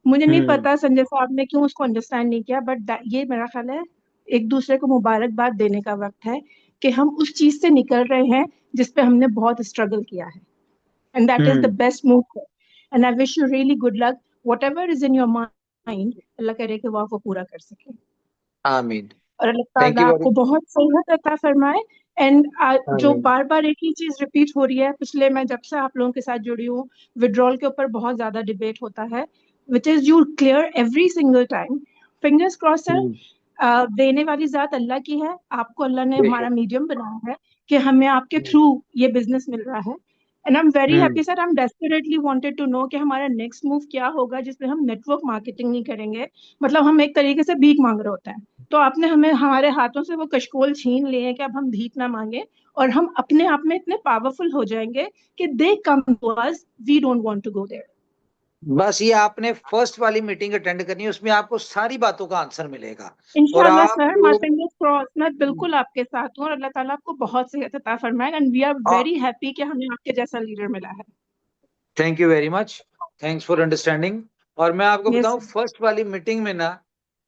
S6: मुझे नहीं
S1: हम्म।
S6: पता संजय साहब ने क्यों उसको अंडरस्टैंड नहीं किया बट ये मेरा ख्याल है एक दूसरे को मुबारकबाद देने का वक्त है कि हम उस चीज से निकल रहे हैं जिस पे हमने बहुत स्ट्रगल किया है and that is the
S1: hmm.
S6: Best move and I wish you really good luck whatever is in your mind. Allah करे कि वो आप वो पूरा कर सके
S1: आमीन।
S6: और अल्लाह
S1: थैंक
S6: ताला
S1: यू
S6: आपको
S1: वेरी।
S6: बहुत सेहत अता फरमाए एंड जो
S1: आमीन।
S6: बार बार एक ही चीज रिपीट हो रही है पिछले मैं जब से आप लोगों के साथ जुड़ी हूँ, विड्रॉल के ऊपर बहुत ज्यादा डिबेट होता है which is you clear every single time. Fingers cross sir.
S1: Hmm.
S6: देने वाली जात अल्लाह की है, आपको अल्लाह ने हमारा
S1: बेशक।
S6: मीडियम बनाया है कि हमें आपके
S1: हम्म।
S6: थ्रू ये बिजनेस मिल रहा है and I am very
S1: hmm.
S6: Happy sir. I am desperately wanted to know कि हमारा नेक्स्ट मूव क्या होगा जिसमें हम नेटवर्क मार्केटिंग नहीं करेंगे। मतलब हम एक तरीके से भीख मांग रहे होते हैं, तो आपने हमें हमारे हाथों से वो कशकोल छीन लिए हैं कि अब हम भीख ना मांगे और हम अपने आप में इतने पावरफुल हो जाएंगे कि they come to us, we don't want to go there.
S1: बस ये आपने फर्स्ट वाली मीटिंग अटेंड करनी है, उसमें आपको सारी बातों का आंसर मिलेगा। और
S6: इंशाल्लाह
S1: आप
S6: सर, माय
S1: लोग,
S6: फिंगर्स क्रॉस, मैं बिल्कुल आपके साथ हूँ और अल्लाह ताला आपको बहुत सेहत अता फरमाए and we are very happy कि हमें आपके जैसा लीडर मिला है।
S1: Thank you very much. Thanks for understanding. और मैं आपको
S6: यस
S1: बताऊं,
S6: सर।
S1: फर्स्ट वाली मीटिंग में ना,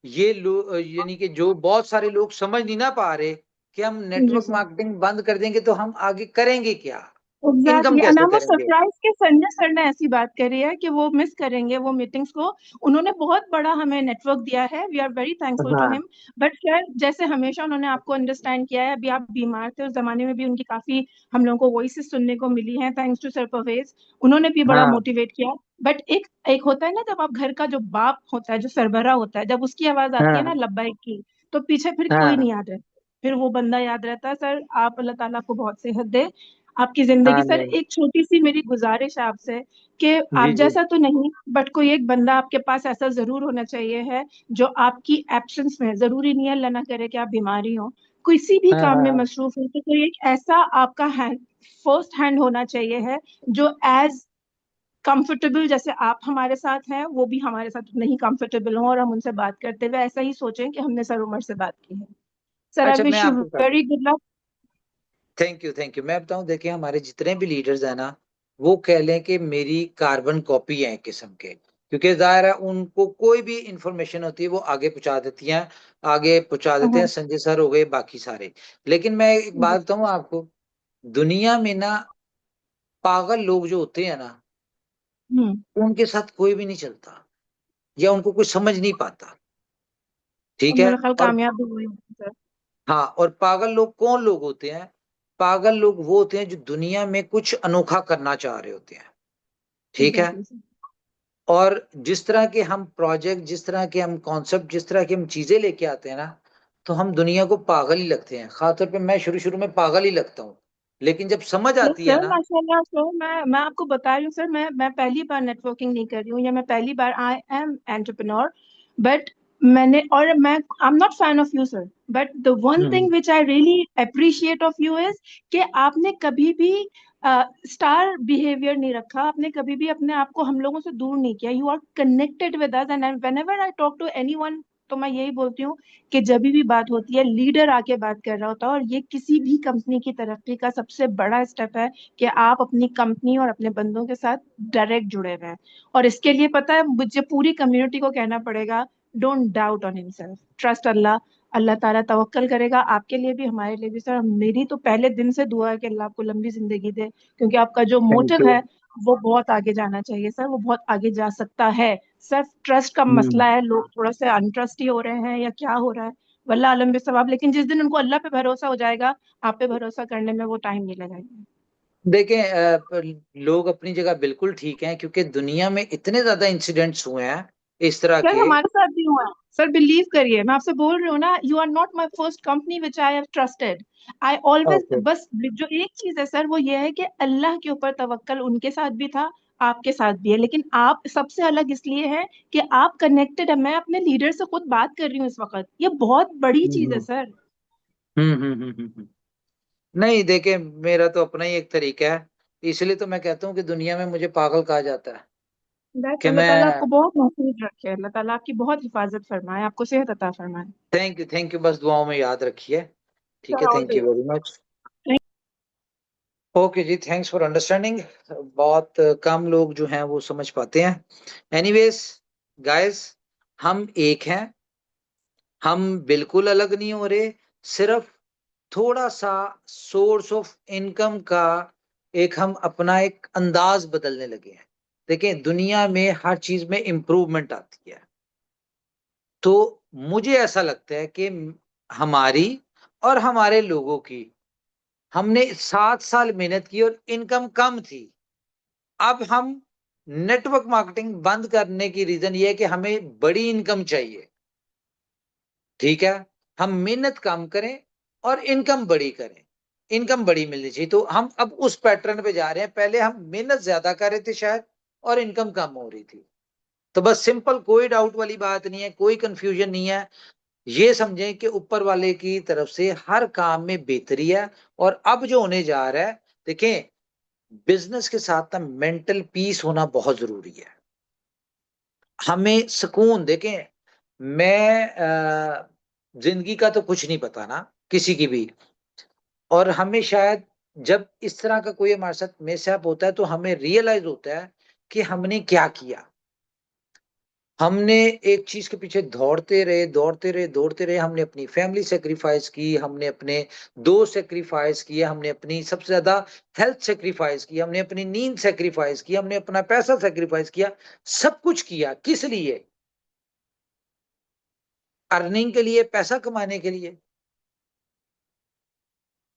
S1: ये लोग यानी कि जो बहुत सारे लोग समझ नहीं ना पा रहे कि हम
S6: जी
S1: नेटवर्क
S6: सर।
S1: मार्केटिंग बंद कर देंगे तो हम आगे करेंगे क्या, इनकम
S6: एग्जैक्टली एंड आई
S1: कैसे
S6: वाज
S1: करेंगे।
S6: सरप्राइज कि संजय सर ने ऐसी बात करी है कि वो मिस करेंगे वो मीटिंग्स को। उन्होंने बहुत बड़ा हमें नेटवर्क दिया है, we are very thankful to
S1: हाँ।
S6: हिम। बट सर जैसे हमेशा उन्होंने आपको अंडरस्टैंड किया है, अभी आप बीमार थे उस जमाने में भी उनकी काफी हम लोगों को वॉइसेस सुनने को मिली हैं, थैंक्स टू सर परवेज। उन्होंने भी बड़ा
S1: हाँ।
S6: मोटिवेट किया। बट एक एक होता है ना जब आप घर का जो बाप होता है, जो सरबरा होता है, जब उसकी आवाज आती है ना
S1: हाँ।
S6: लब्बाइक की, तो पीछे फिर कोई
S1: हाँ।
S6: नहीं याद रहता, फिर वो बंदा याद रहता है। सर आप अल्लाह ताला आपको बहुत सेहत दे आपकी जिंदगी। सर
S1: आमीन।
S6: एक छोटी सी मेरी गुजारिश है आपसे कि
S1: जी
S6: आप
S1: जी।
S6: जैसा तो नहीं बट कोई एक बंदा आपके पास ऐसा जरूर होना चाहिए है जो आपकी एब्सेंस में, जरूरी नहीं है अल्लाह ना करे कि आप बीमारी हो, किसी भी
S1: हाँ
S6: काम में
S1: हाँ।
S6: मसरूफ हो, तो कोई एक ऐसा आपका हैंड, फर्स्ट हैंड होना चाहिए है जो एज कंफर्टेबल जैसे आप हमारे साथ हैं वो भी हमारे साथ नहीं कंफर्टेबल हो और हम उनसे बात करते हुए ऐसा ही सोचें कि हमने सर उमर से बात की है। सर आई
S1: अच्छा, मैं
S6: विश यू
S1: आपको बता दूं।
S6: Very good luck.
S1: Thank you thank you. मैं बताऊं, देखिए हमारे जितने भी लीडर्स हैं ना, वो कह लें कि मेरी कार्बन कॉपी है एक किस्म के, क्योंकि जाहिर है उनको कोई भी इंफॉर्मेशन होती है वो आगे पहुंचा देती हैं, आगे पहुंचा देते हैं।
S6: हाँ
S1: संजय सर हो गए, बाकी सारे। लेकिन मैं एक
S6: जी।
S1: बात बताऊं आपको, दुनिया में ना पागल लोग जो होते हैं ना,
S6: हम्म।
S1: उनके साथ कोई भी नहीं चलता, या उनको कोई समझ नहीं पाता।
S6: और
S1: ठीक है।
S6: मेरा ख्याल
S1: और
S6: कामयाब भी हुए हैं सर।
S1: हाँ, और पागल लोग कौन लोग होते हैं? पागल लोग वो होते हैं जो दुनिया में कुछ अनोखा करना चाह रहे होते हैं। ठीक है।
S6: Exactly sir.
S1: और जिस तरह के हम प्रोजेक्ट, जिस तरह के हम कॉन्सेप्ट, जिस तरह की हम चीजें लेके आते हैं ना, तो हम दुनिया को पागल ही लगते हैं। खासतौर पे मैं शुरू शुरू में पागल ही लगता हूँ, लेकिन जब समझ
S6: यस
S1: आती है
S6: सर
S1: ना।
S6: माशाल्लाह सर, मैं आपको बता रही हूँ सर, मैं पहली बार नेटवर्किंग नहीं कर रही हूँ या मैं पहली बार आई एम एंटरप्रेन्योर बट मैंने और मैं I am not fan of you sir but the one
S1: hmm.
S6: Thing which I really appreciate of you is कि आपने कभी भी स्टार बिहेवियर नहीं रखा, आपने कभी भी अपने आप को हम लोगों से दूर नहीं किया। You are connected with us and whenever I talk to anyone, तो मैं यही बोलती हूँ कि जब भी बात होती है लीडर आके बात कर रहा होता है और ये किसी भी कंपनी की तरक्की का सबसे बड़ा स्टेप है कि आप अपनी कंपनी और अपने बंदों के साथ डायरेक्ट जुड़े हुए हैं। और इसके लिए पता है मुझे पूरी कम्युनिटी को कहना पड़ेगा, don't doubt on himself, trust Allah. Allah ताला तवक्कल करेगा आपके लिए भी हमारे लिए भी सर। मेरी तो पहले दिन से दुआ है कि अल्लाह आपको लंबी जिंदगी दे, क्योंकि आपका जो
S1: थैंक
S6: मोटिव
S1: यू।
S6: है वो बहुत आगे जाना चाहिए सर, वो बहुत आगे जा सकता है। सिर्फ ट्रस्ट का
S1: हम्म।
S6: मसला है, लोग थोड़ा सा अनट्रस्ट ही हो रहे हैं या क्या हो रहा है, वल्लाह आलम बिसवाब। लेकिन जिस दिन उनको अल्लाह पे भरोसा हो जाएगा, आप पे भरोसा करने में वो टाइम नहीं लगाएंगे।
S1: देखें, लोग अपनी जगह बिल्कुल ठीक हैं, क्योंकि दुनिया में इतने ज्यादा इंसिडेंट्स हुए हैं इस तरह
S6: सर
S1: के।
S6: हमारे साथ भी हुआ है, सर बिलीव करिए, मैं आपसे बोल रही हूँ ना, you are not my first company which I have trusted. I always,
S1: okay.
S6: बस जो एक चीज है सर वो ये है कि अल्लाह के ऊपर तवक्कल उनके साथ भी था, आपके साथ भी है, लेकिन आप सबसे अलग इसलिए है कि आप कनेक्टेड है। मैं अपने लीडर से खुद बात कर रही हूँ इस वक्त, ये बहुत बड़ी चीज है
S1: हम्म
S6: सर।
S1: नहीं देखे, मेरा तो अपना ही एक तरीका है, इसलिए तो मैं कहता हूँ कि दुनिया में मुझे पागल कहा जाता है
S6: बस
S1: कि
S6: अल्लाह ताला
S1: मैं।
S6: आपको बहुत महफूज रखे, अल्लाह ताला आपकी बहुत हिफाजत फरमाए, आपको सेहत अता फरमाए।
S1: थैंक यू, थैंक यू, बस दुआओं में याद रखिए। ठीक
S6: सर
S1: है, thank you
S6: always.
S1: Very much. Okay जी, थैंक्स फॉर अंडरस्टैंडिंग। बहुत कम लोग जो हैं वो समझ पाते हैं। एनीवेज गाइस, हम एक हैं, हम बिल्कुल अलग नहीं हो रहे, सिर्फ थोड़ा सा सोर्स ऑफ इनकम का एक हम अपना एक अंदाज बदलने लगे हैं। देखें, दुनिया में हर चीज में इंप्रूवमेंट आती है, तो मुझे ऐसा लगता है कि हमारी और हमारे लोगों की, हमने 7 साल मेहनत की और इनकम कम थी। अब हम नेटवर्क मार्केटिंग बंद करने की रीजन ये है कि हमें बड़ी इनकम चाहिए। ठीक है, हम मेहनत कम करें और इनकम बड़ी करें, इनकम बड़ी मिलनी चाहिए। तो हम अब उस पैटर्न पे जा रहे हैं, पहले हम मेहनत ज्यादा कर रहे थे शायद और इनकम कम हो रही थी। तो बस सिंपल, कोई डाउट वाली बात नहीं है, कोई कंफ्यूजन नहीं है। ये समझें कि ऊपर वाले की तरफ से हर काम में बेहतरी है। और अब जो होने जा रहा है, देखें, बिजनेस के साथ ना मेंटल पीस होना बहुत जरूरी है। हमें सुकून, देखें, मैं जिंदगी का तो कुछ नहीं पता ना किसी की भी, और हमें शायद जब इस तरह का कोई हमारे साथ मिसहैप होता है तो हमें रियलाइज होता है कि हमने क्या किया। हमने एक चीज के पीछे दौड़ते रहे, दौड़ते रहे, दौड़ते रहे, हमने अपनी फैमिली सेक्रीफाइस की, हमने अपने दोस्त सेक्रीफाइस किए, हमने अपनी सबसे ज्यादा हेल्थ सेक्रीफाइस की, हमने अपनी नींद सेक्रीफाइस की, हमने अपना पैसा सेक्रीफाइस किया। सब कुछ किया किस लिए? अर्निंग के लिए, पैसा कमाने के लिए।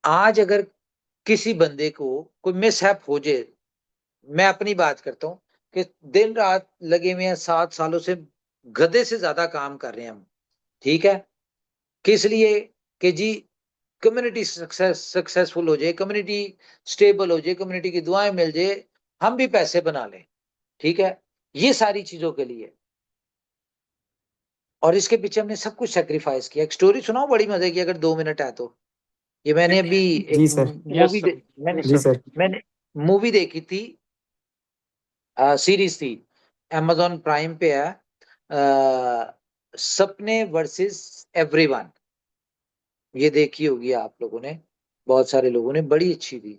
S1: आज अगर किसी बंदे को कोई मिसहैप हो जाए, मैं अपनी बात करता हूँ कि दिन रात लगे हुए हैं, 7 सालों से गधे से ज्यादा काम कर रहे हैं हम। ठीक है, किस लिए? कि जी कम्युनिटी सक्सेसफुल हो जाए, कम्युनिटी स्टेबल हो जाए, कम्युनिटी की दुआएं मिल जाए, हम भी पैसे बना लें। ठीक है, ये सारी चीजों के लिए। और इसके पीछे हमने सब कुछ सेक्रीफाइस किया। एक स्टोरी सुनाओ बड़ी मजे की, अगर 2 मिनट है तो। ये मैंने अभी एक
S2: जी सर।
S4: यस
S1: मूवी
S4: सर,
S1: मैंने
S2: जी सर।
S1: मैंने मूवी देखी थी, सीरीज थी, amazon प्राइम पे है, सपने वर्सेस एवरीवन। ये देखी होगी आप लोगों ने, बहुत सारे लोगों ने, बड़ी अच्छी थी।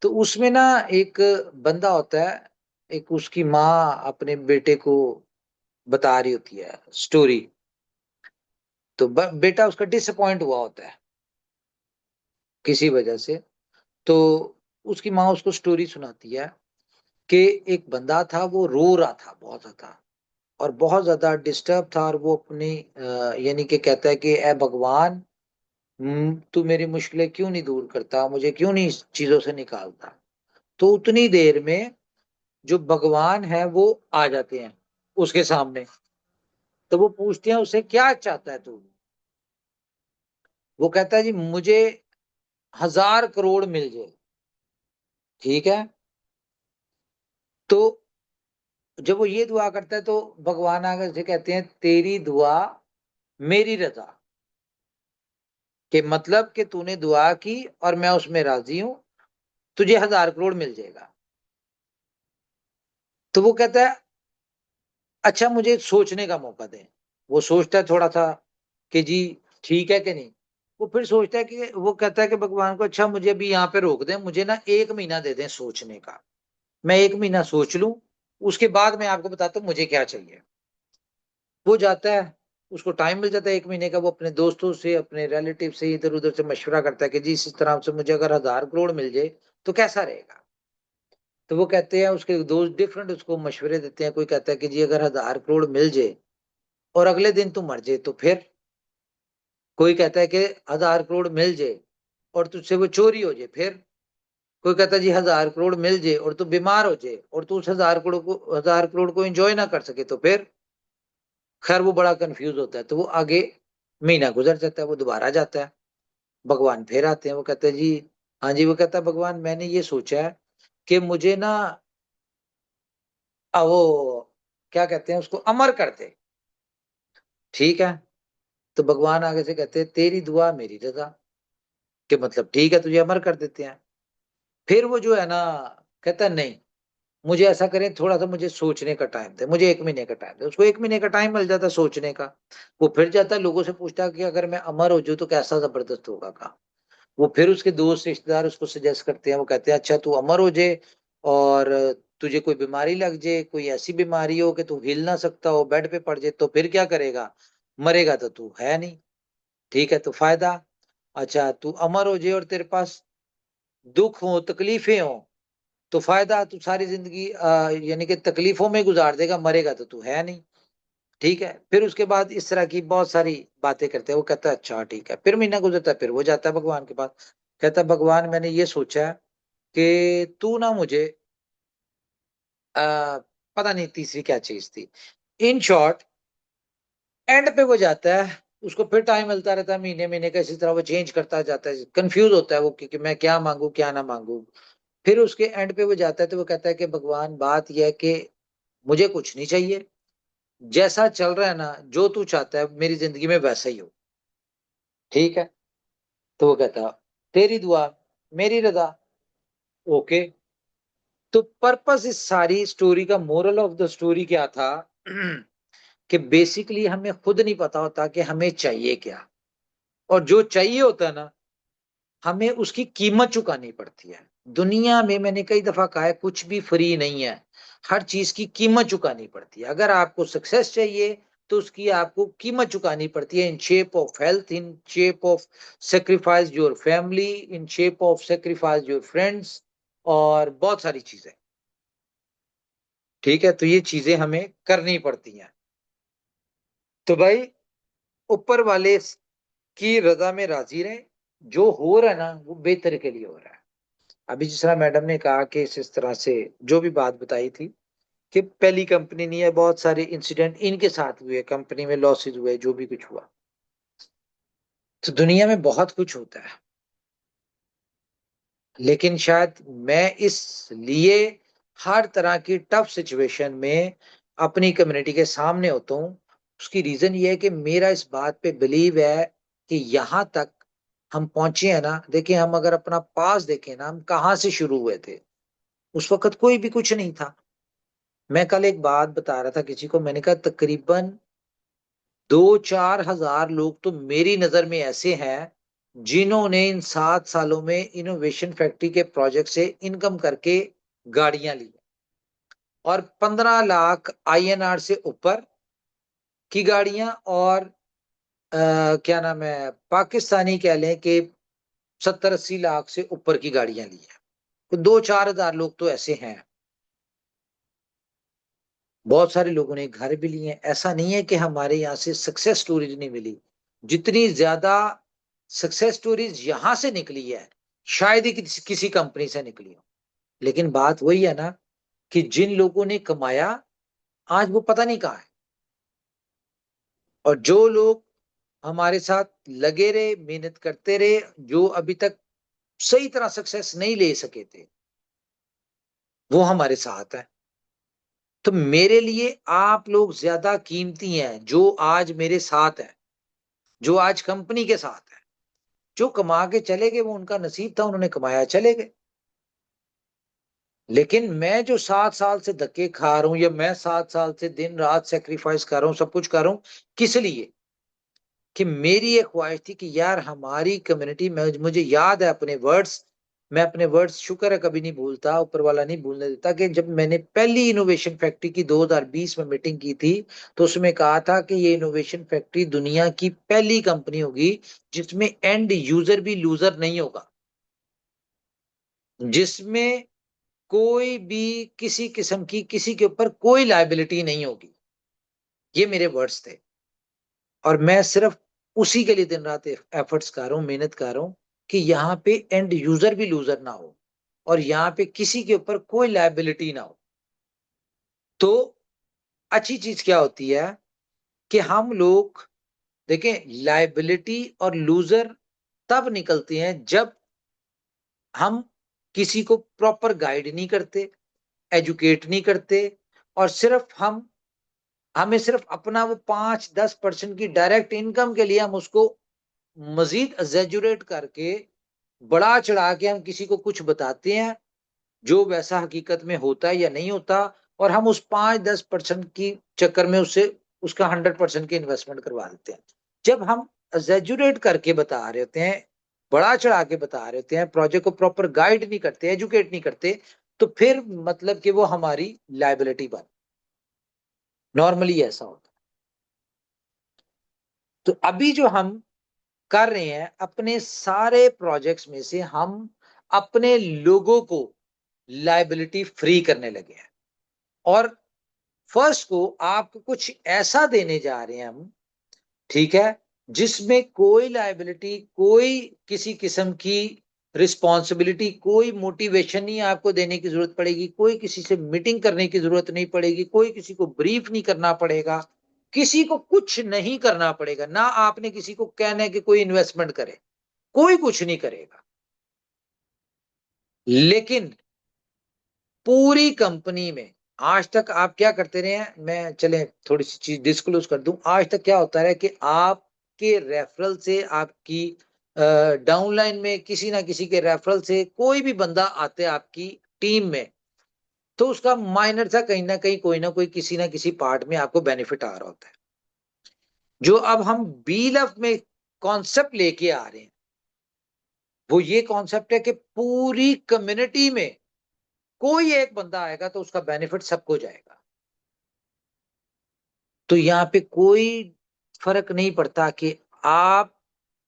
S1: तो उसमें ना एक बंदा होता है, एक उसकी माँ अपने बेटे को बता रही होती है स्टोरी। तो बेटा उसका डिसअपॉइंट हुआ होता है किसी वजह से। तो उसकी माँ उसको स्टोरी सुनाती है कि एक बंदा था, वो रो रहा था बहुत ज्यादा, और बहुत ज्यादा डिस्टर्ब था, और वो अपनी यानी कि कहता है कि ए भगवान, तू मेरी मुश्किलें क्यों नहीं दूर करता, मुझे क्यों नहीं इस चीजों से निकालता। तो उतनी देर में जो भगवान है वो आ जाते हैं उसके सामने। तो वो पूछते हैं उसे, क्या चाहता है तू? वो कहता है जी मुझे 1000 करोड़ मिल जाए। ठीक है, तो जब वो ये दुआ करता है तो भगवान आगे उसे कहते हैं, तेरी दुआ मेरी रजा, के मतलब कि तूने दुआ की और मैं उसमें राजी हूं, तुझे 1000 करोड़ मिल जाएगा। तो वो कहता है, अच्छा मुझे सोचने का मौका दें। वो सोचता है थोड़ा सा कि जी ठीक है कि नहीं। वो फिर सोचता है कि, वो कहता है कि भगवान को, अच्छा मुझे अभी यहाँ पे रोक दें, मुझे ना 1 महीना दे दें सोचने का, मैं 1 महीना सोच लूं, उसके बाद मैं आपको बताता हूँ मुझे क्या चाहिए। वो जाता है, उसको टाइम मिल जाता है 1 महीने का, वो अपने दोस्तों से, अपने रिलेटिव से, इधर उधर से मशवरा करता है कि जी इस तरह से मुझे अगर 1000 करोड़ मिल जाए तो कैसा रहेगा। तो वो कहते हैं, उसके दोस्त डिफरेंट उसको मशवरे देते हैं। कोई कहता है कि जी अगर 1000 करोड़ मिल जाए और अगले दिन तू मर जाए तो फिर। कोई कहता है कि 1000 करोड़ मिल जाए और तुझसे वो चोरी हो जाए फिर। कोई कहता है जी 1000 करोड़ मिल जाए और तू बीमार हो जाए और तू उस 1000 करोड़ को एंजॉय ना कर सके तो फिर।
S7: खैर वो बड़ा कंफ्यूज होता है, तो वो आगे महीना गुजर जाता है, वो दोबारा जाता है, भगवान फिर आते हैं, वो कहते हैं जी हाँ जी, वो कहता है भगवान मैंने ये सोचा है कि मुझे ना वो क्या कहते हैं उसको, अमर कर दे। ठीक है, तो भगवान आगे से कहते हैं तेरी दुआ मेरी रजा, कि मतलब ठीक है तुझे अमर कर देते हैं। फिर वो जो है ना कहता है नहीं, मुझे ऐसा करें, थोड़ा सा मुझे सोचने का टाइम दे, मुझे 1 महीने का टाइम दे। उसको 1 महीने का टाइम मिल जाता है सोचने का। वो फिर जाता है, लोगों से पूछता है कि अगर मैं अमर हो जाऊं तो कैसा जबरदस्त होगा का। वो फिर उसके दोस्त रिश्तेदार उसको सजेस्ट करते हैं, वो कहते हैं अच्छा तू अमर हो जाए, और तुझे कोई बीमारी लग जाए, कोई ऐसी बीमारी हो कि तू हिल ना सकता हो, बेड पे पड़ जाए, तो फिर क्या करेगा, मरेगा तो तू है नहीं, ठीक है तो फायदा। अच्छा तू अमर हो जाए और तेरे पास दुख हो, तकलीफें हो, तो फायदा, तू सारी जिंदगी यानी कि तकलीफों में गुजार देगा, मरेगा तो तू है नहीं, ठीक है। फिर उसके बाद इस तरह की बहुत सारी बातें करते हैं। वो कहता है अच्छा ठीक है। फिर महीना गुजरता है, फिर वो जाता है भगवान के पास, कहता है भगवान मैंने ये सोचा है कि तू ना मुझे पता नहीं तीसरी क्या चीज थी। इन शॉर्ट एंड पे वो जाता है, उसको फिर टाइम मिलता रहता है, महीने महीने का, इसी तरह वो चेंज करता जाता है, कंफ्यूज होता है वो कि मैं क्या मांगू क्या ना मांगू। फिर उसके एंड पे वो जाता है, तो वो कहता है कि भगवान बात यह है कि मुझे कुछ नहीं चाहिए, जैसा चल रहा है ना, जो तू चाहता है मेरी जिंदगी में वैसा ही हो, ठीक है। तो वो कहता तेरी दुआ मेरी रजा, ओके। तो पर्पस इस सारी स्टोरी का, मोरल ऑफ द स्टोरी क्या था कि बेसिकली हमें खुद नहीं पता होता कि हमें चाहिए क्या, और जो चाहिए होता है ना, हमें उसकी कीमत चुकानी पड़ती है। दुनिया में मैंने कई दफा कहा है कुछ भी फ्री नहीं है, हर चीज की कीमत चुकानी पड़ती है। अगर आपको सक्सेस चाहिए तो उसकी आपको कीमत चुकानी पड़ती है, in shape of health, in shape of sacrifice your family, in shape of sacrifice your friends, और बहुत सारी चीजें, ठीक है। तो ये चीजें हमें करनी पड़ती हैं। तो भाई ऊपर वाले की रजा में राजी रहे, जो हो रहा है ना वो बेहतर के लिए हो रहा है। अभी जिस तरह मैडम ने कहा कि इस तरह से जो भी बात बताई थी कि पहली कंपनी नहीं है, बहुत सारे इंसिडेंट इनके साथ हुए, कंपनी में लॉसेज हुए, जो भी कुछ हुआ। तो दुनिया में बहुत कुछ होता है, लेकिन शायद मैं इस लिए हर तरह की टफ सिचुएशन में अपनी कम्युनिटी के सामने होता हूँ। उसकी रीजन ये है कि मेरा इस बात पे बिलीव है कि यहाँ तक हम पहुंचे हैं ना। देखिए हम अगर अपना पास देखें ना, हम कहाँ से शुरू हुए थे, उस वक्त कोई भी कुछ नहीं था। मैं कल एक बात बता रहा था किसी को, मैंने कहा तकरीबन 2-4 हजार लोग तो मेरी नजर में ऐसे हैं जिन्होंने इन 7 सालों में इनोवेशन फैक्ट्री के प्रोजेक्ट से इनकम करके गाड़ियां ली, और 15 लाख INR से ऊपर की गाड़ियां, और क्या नाम है, पाकिस्तानी कह लें कि 70-80 लाख से ऊपर की गाड़ियां ली हैं। तो 2-4 हजार लोग तो ऐसे हैं। बहुत सारे लोगों ने घर भी लिए हैं। ऐसा नहीं है कि हमारे यहाँ से सक्सेस स्टोरीज नहीं मिली, जितनी ज्यादा सक्सेस स्टोरीज यहां से निकली है शायद ही किसी कंपनी से निकली हो। लेकिन बात वही है ना कि जिन लोगों ने कमाया आज वो पता नहीं कहाँ है, और जो लोग हमारे साथ लगे रहे, मेहनत करते रहे, जो अभी तक सही तरह सक्सेस नहीं ले सके थे, वो हमारे साथ है। तो मेरे लिए आप लोग ज्यादा कीमती हैं जो आज मेरे साथ है, जो आज कंपनी के साथ है। जो कमा के चले गए वो उनका नसीब था, उन्होंने कमाया चले गए। लेकिन मैं जो 7 साल से धक्के खा रहा हूं, या मैं 7 साल से दिन रात सेक्रीफाइस कर रहा हूं, सब कुछ कर रहा हूं, किस लिए? कि मेरी एक ख्वाहिश थी कि यार हमारी कम्युनिटी में, मुझे याद है अपने वर्ड्स, मैं अपने वर्ड्स शुक्र है कभी नहीं भूलता, ऊपर वाला नहीं भूलने देता, कि जब मैंने पहली इनोवेशन फैक्ट्री की 2020 में मीटिंग की थी, तो उसमें कहा था कि ये इनोवेशन फैक्ट्री दुनिया की पहली कंपनी होगी जिसमें एंड यूजर भी लूजर नहीं होगा, जिसमें कोई भी किसी किस्म की किसी के ऊपर कोई लायबिलिटी नहीं होगी। ये मेरे वर्ड्स थे, और मैं सिर्फ उसी के लिए दिन रात एफर्ट्स कर रहा हूँ, मेहनत कर रहा हूँ कि यहाँ पे एंड यूजर भी लूजर ना हो, और यहाँ पे किसी के ऊपर कोई लायबिलिटी ना हो। तो अच्छी चीज क्या होती है कि हम लोग देखें, लायबिलिटी और लूजर तब निकलते हैं जब हम किसी को प्रॉपर गाइड नहीं करते, एजुकेट नहीं करते, और सिर्फ हमें सिर्फ अपना वो 5-10% की डायरेक्ट इनकम के लिए हम उसको मजीद एग्जैजुरेट करके, बढ़ा चढ़ा के हम किसी को कुछ बताते हैं जो वैसा हकीकत में होता है या नहीं होता, और हम उस 5-10% की चक्कर में उससे उसका 100% की इन्वेस्टमेंट करवा देते हैं। जब हम एग्जैजुरेट करके बता रहे होते हैं, बढ़ा चढ़ा के बता रहे होते हैं, प्रोजेक्ट को प्रॉपर गाइड नहीं करते, एजुकेट नहीं करते, तो फिर मतलब कि वो हमारी लायबिलिटी बन, नॉर्मली ऐसा होता है। तो अभी जो हम कर रहे हैं, अपने सारे प्रोजेक्ट्स में से हम अपने लोगों को लायबिलिटी फ्री करने लगे हैं, और फर्स्ट को आपको कुछ ऐसा देने जा रहे हैं हम, ठीक है, जिसमें कोई लायबिलिटी, कोई किसी किस्म की रिस्पॉन्सिबिलिटी, कोई मोटिवेशन नहीं आपको देने की जरूरत पड़ेगी, कोई किसी से मीटिंग करने की जरूरत नहीं पड़ेगी, कोई किसी को ब्रीफ नहीं करना पड़ेगा, किसी को कुछ नहीं करना पड़ेगा, ना आपने किसी को कहना है कि कोई इन्वेस्टमेंट करे, कोई कुछ नहीं करेगा। लेकिन पूरी कंपनी में आज तक आप क्या करते रहे हैं, मैं चले थोड़ी सी चीज डिस्क्लोज कर दूं, आज तक क्या होता है कि आपके रेफरल से, आपकी डाउनलाइन में किसी ना किसी के रेफरल से कोई भी बंदा आते हैं आपकी टीम में, तो उसका माइनर सा कहीं ना कोई किसी ना किसी पार्ट में आपको बेनिफिट आ रहा होता है। जो अब हम बीलफ में कॉन्सेप्ट लेके आ रहे हैं, वो ये कॉन्सेप्ट है कि पूरी कम्युनिटी में कोई एक बंदा आएगा तो उसका बेनिफिट सबको जाएगा। तो यहाँ पे कोई फर्क नहीं पड़ता कि आप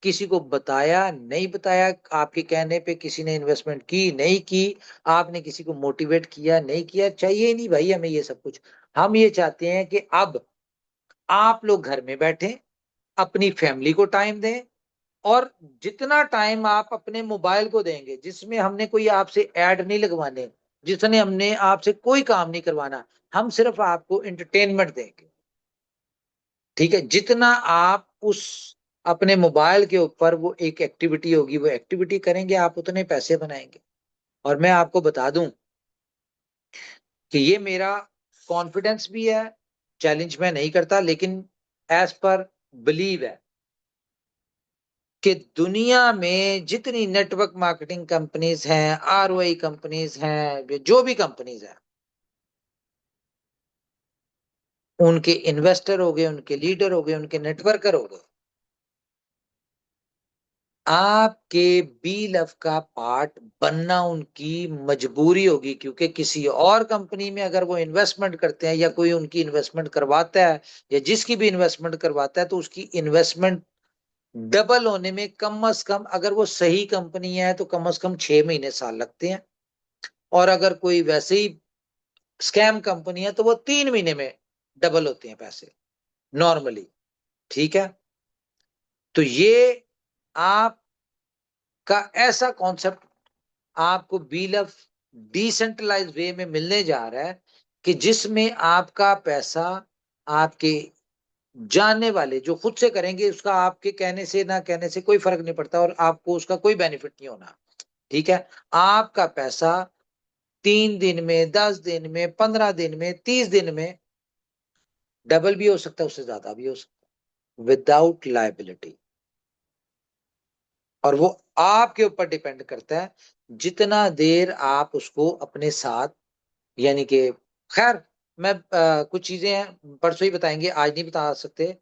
S7: किसी को बताया नहीं बताया, आपके कहने पे किसी ने इन्वेस्टमेंट की नहीं की, आपने किसी को मोटिवेट किया नहीं किया, चाहिए ही नहीं भाई हमें ये सब कुछ। हम ये चाहते हैं कि अब आप लोग घर में बैठे अपनी फैमिली को टाइम दें, और जितना टाइम आप अपने मोबाइल को देंगे, जिसमें हमने कोई आपसे ऐड नहीं लगवाने, जिसने हमने आपसे कोई काम नहीं करवाना, हम सिर्फ आपको एंटरटेनमेंट देंगे, ठीक है। जितना आप उस अपने मोबाइल के ऊपर वो एक एक्टिविटी होगी, वो एक्टिविटी करेंगे, आप उतने पैसे बनाएंगे। और मैं आपको बता दूं कि ये मेरा कॉन्फिडेंस भी है, चैलेंज मैं नहीं करता, लेकिन एज पर बिलीव है कि दुनिया में जितनी नेटवर्क मार्केटिंग कंपनीज हैं, आरओआई कंपनीज हैं, जो भी कंपनीज हैं, उनके इन्वेस्टर हो गए, उनके लीडर हो गए, उनके नेटवर्कर हो गए, आपके बी लव का पार्ट बनना उनकी मजबूरी होगी। क्योंकि किसी और कंपनी में अगर वो इन्वेस्टमेंट करते हैं, या कोई उनकी इन्वेस्टमेंट करवाता है, या जिसकी भी इन्वेस्टमेंट करवाता है, तो उसकी इन्वेस्टमेंट डबल होने में कम से कम, अगर वो सही कंपनी है तो कम से कम 6 महीने साल लगते हैं, और अगर कोई वैसे ही स्कैम कंपनी है तो वो 3 महीने में डबल होते हैं पैसे, नॉर्मली, ठीक है। तो ये आपका ऐसा कॉन्सेप्ट आपको बीलफ डिसेंट्रलाइज वे में मिलने जा रहा है, कि जिसमें आपका पैसा आपके जानने वाले जो खुद से करेंगे, उसका आपके कहने से ना कहने से कोई फर्क नहीं पड़ता, और आपको उसका कोई बेनिफिट नहीं होना, ठीक है। आपका पैसा 3 दिन में, 10 दिन में, 15 दिन में, 30 दिन में डबल भी हो सकता है, उससे ज्यादा भी हो सकता है, विदाउट लाइबिलिटी। और वो आपके ऊपर डिपेंड करता है जितना देर आप उसको अपने साथ, यानी कि, खैर, मैं कुछ चीजें हैं परसों ही बताएंगे, आज नहीं बता सकते,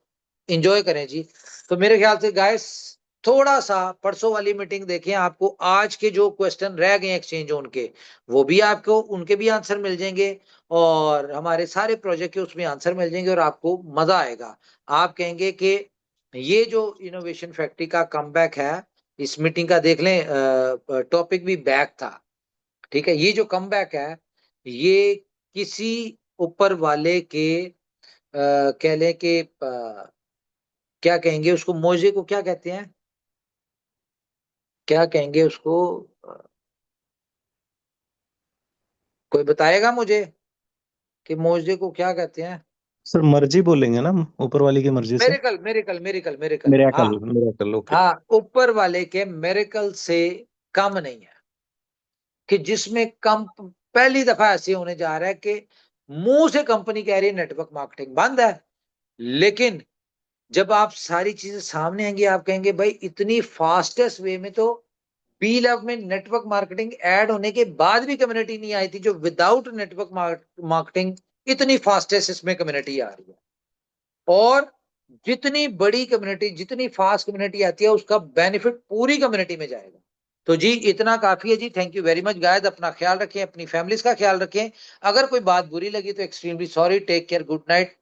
S7: इंजॉय करें जी। तो मेरे ख्याल से गाइस, थोड़ा सा परसों वाली मीटिंग देखें, आपको आज के जो क्वेश्चन रह गए एक्सचेंज उनके, वो भी आपको उनके भी आंसर मिल जाएंगे, और हमारे सारे प्रोजेक्ट के उसमें आंसर मिल जाएंगे, और आपको मजा आएगा। आप कहेंगे कि ये जो इनोवेशन फैक्ट्री का कमबैक है, इस मीटिंग का देख लें, टॉपिक भी बैक था, ठीक है। ये जो कमबैक है, ये किसी ऊपर वाले के कह लें कि क्या कहेंगे उसको, मोजे को क्या कहते हैं, क्या कहेंगे उसको, कोई बताएगा मुझे कि मोजे को क्या कहते हैं?
S3: सर मर्जी बोलेंगे ना, ऊपर वाली की मर्जी से।
S7: Miracle miracle miracle miracle,
S3: miracle,
S7: हाँ
S3: मिरेकल, ओके।
S7: हाँ, ऊपर वाले के मेरेकल से कम नहीं है, कि जिसमें कम पहली दफा ऐसे होने जा रहा है कि मुंह से कंपनी कह रही है नेटवर्क मार्केटिंग बंद है, लेकिन जब आप सारी चीजें सामने आएंगी आप कहेंगे भाई इतनी फास्टेस्ट वे में तो बी लैब में नेटवर्क मार्केटिंग ऐड होने के बाद भी कम्युनिटी नहीं आई थी, जो विदाउट नेटवर्क मार्केटिंग इतनी फास्टेस्ट इसमें कम्युनिटी आ रही है। और जितनी बड़ी कम्युनिटी, जितनी फास्ट कम्युनिटी आती है, उसका बेनिफिट पूरी कम्युनिटी में जाएगा। तो जी इतना काफी है जी। Thank you very much guys, अपना ख्याल रखें, अपनी फैमिलीज का ख्याल रखें। अगर कोई बात बुरी लगी तो extremely sorry, take care, good night.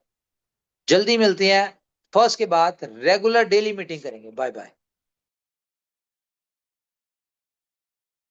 S7: जल्दी मिलते हैं, फर्स्ट के बाद रेगुलर डेली मीटिंग करेंगे। Bye bye.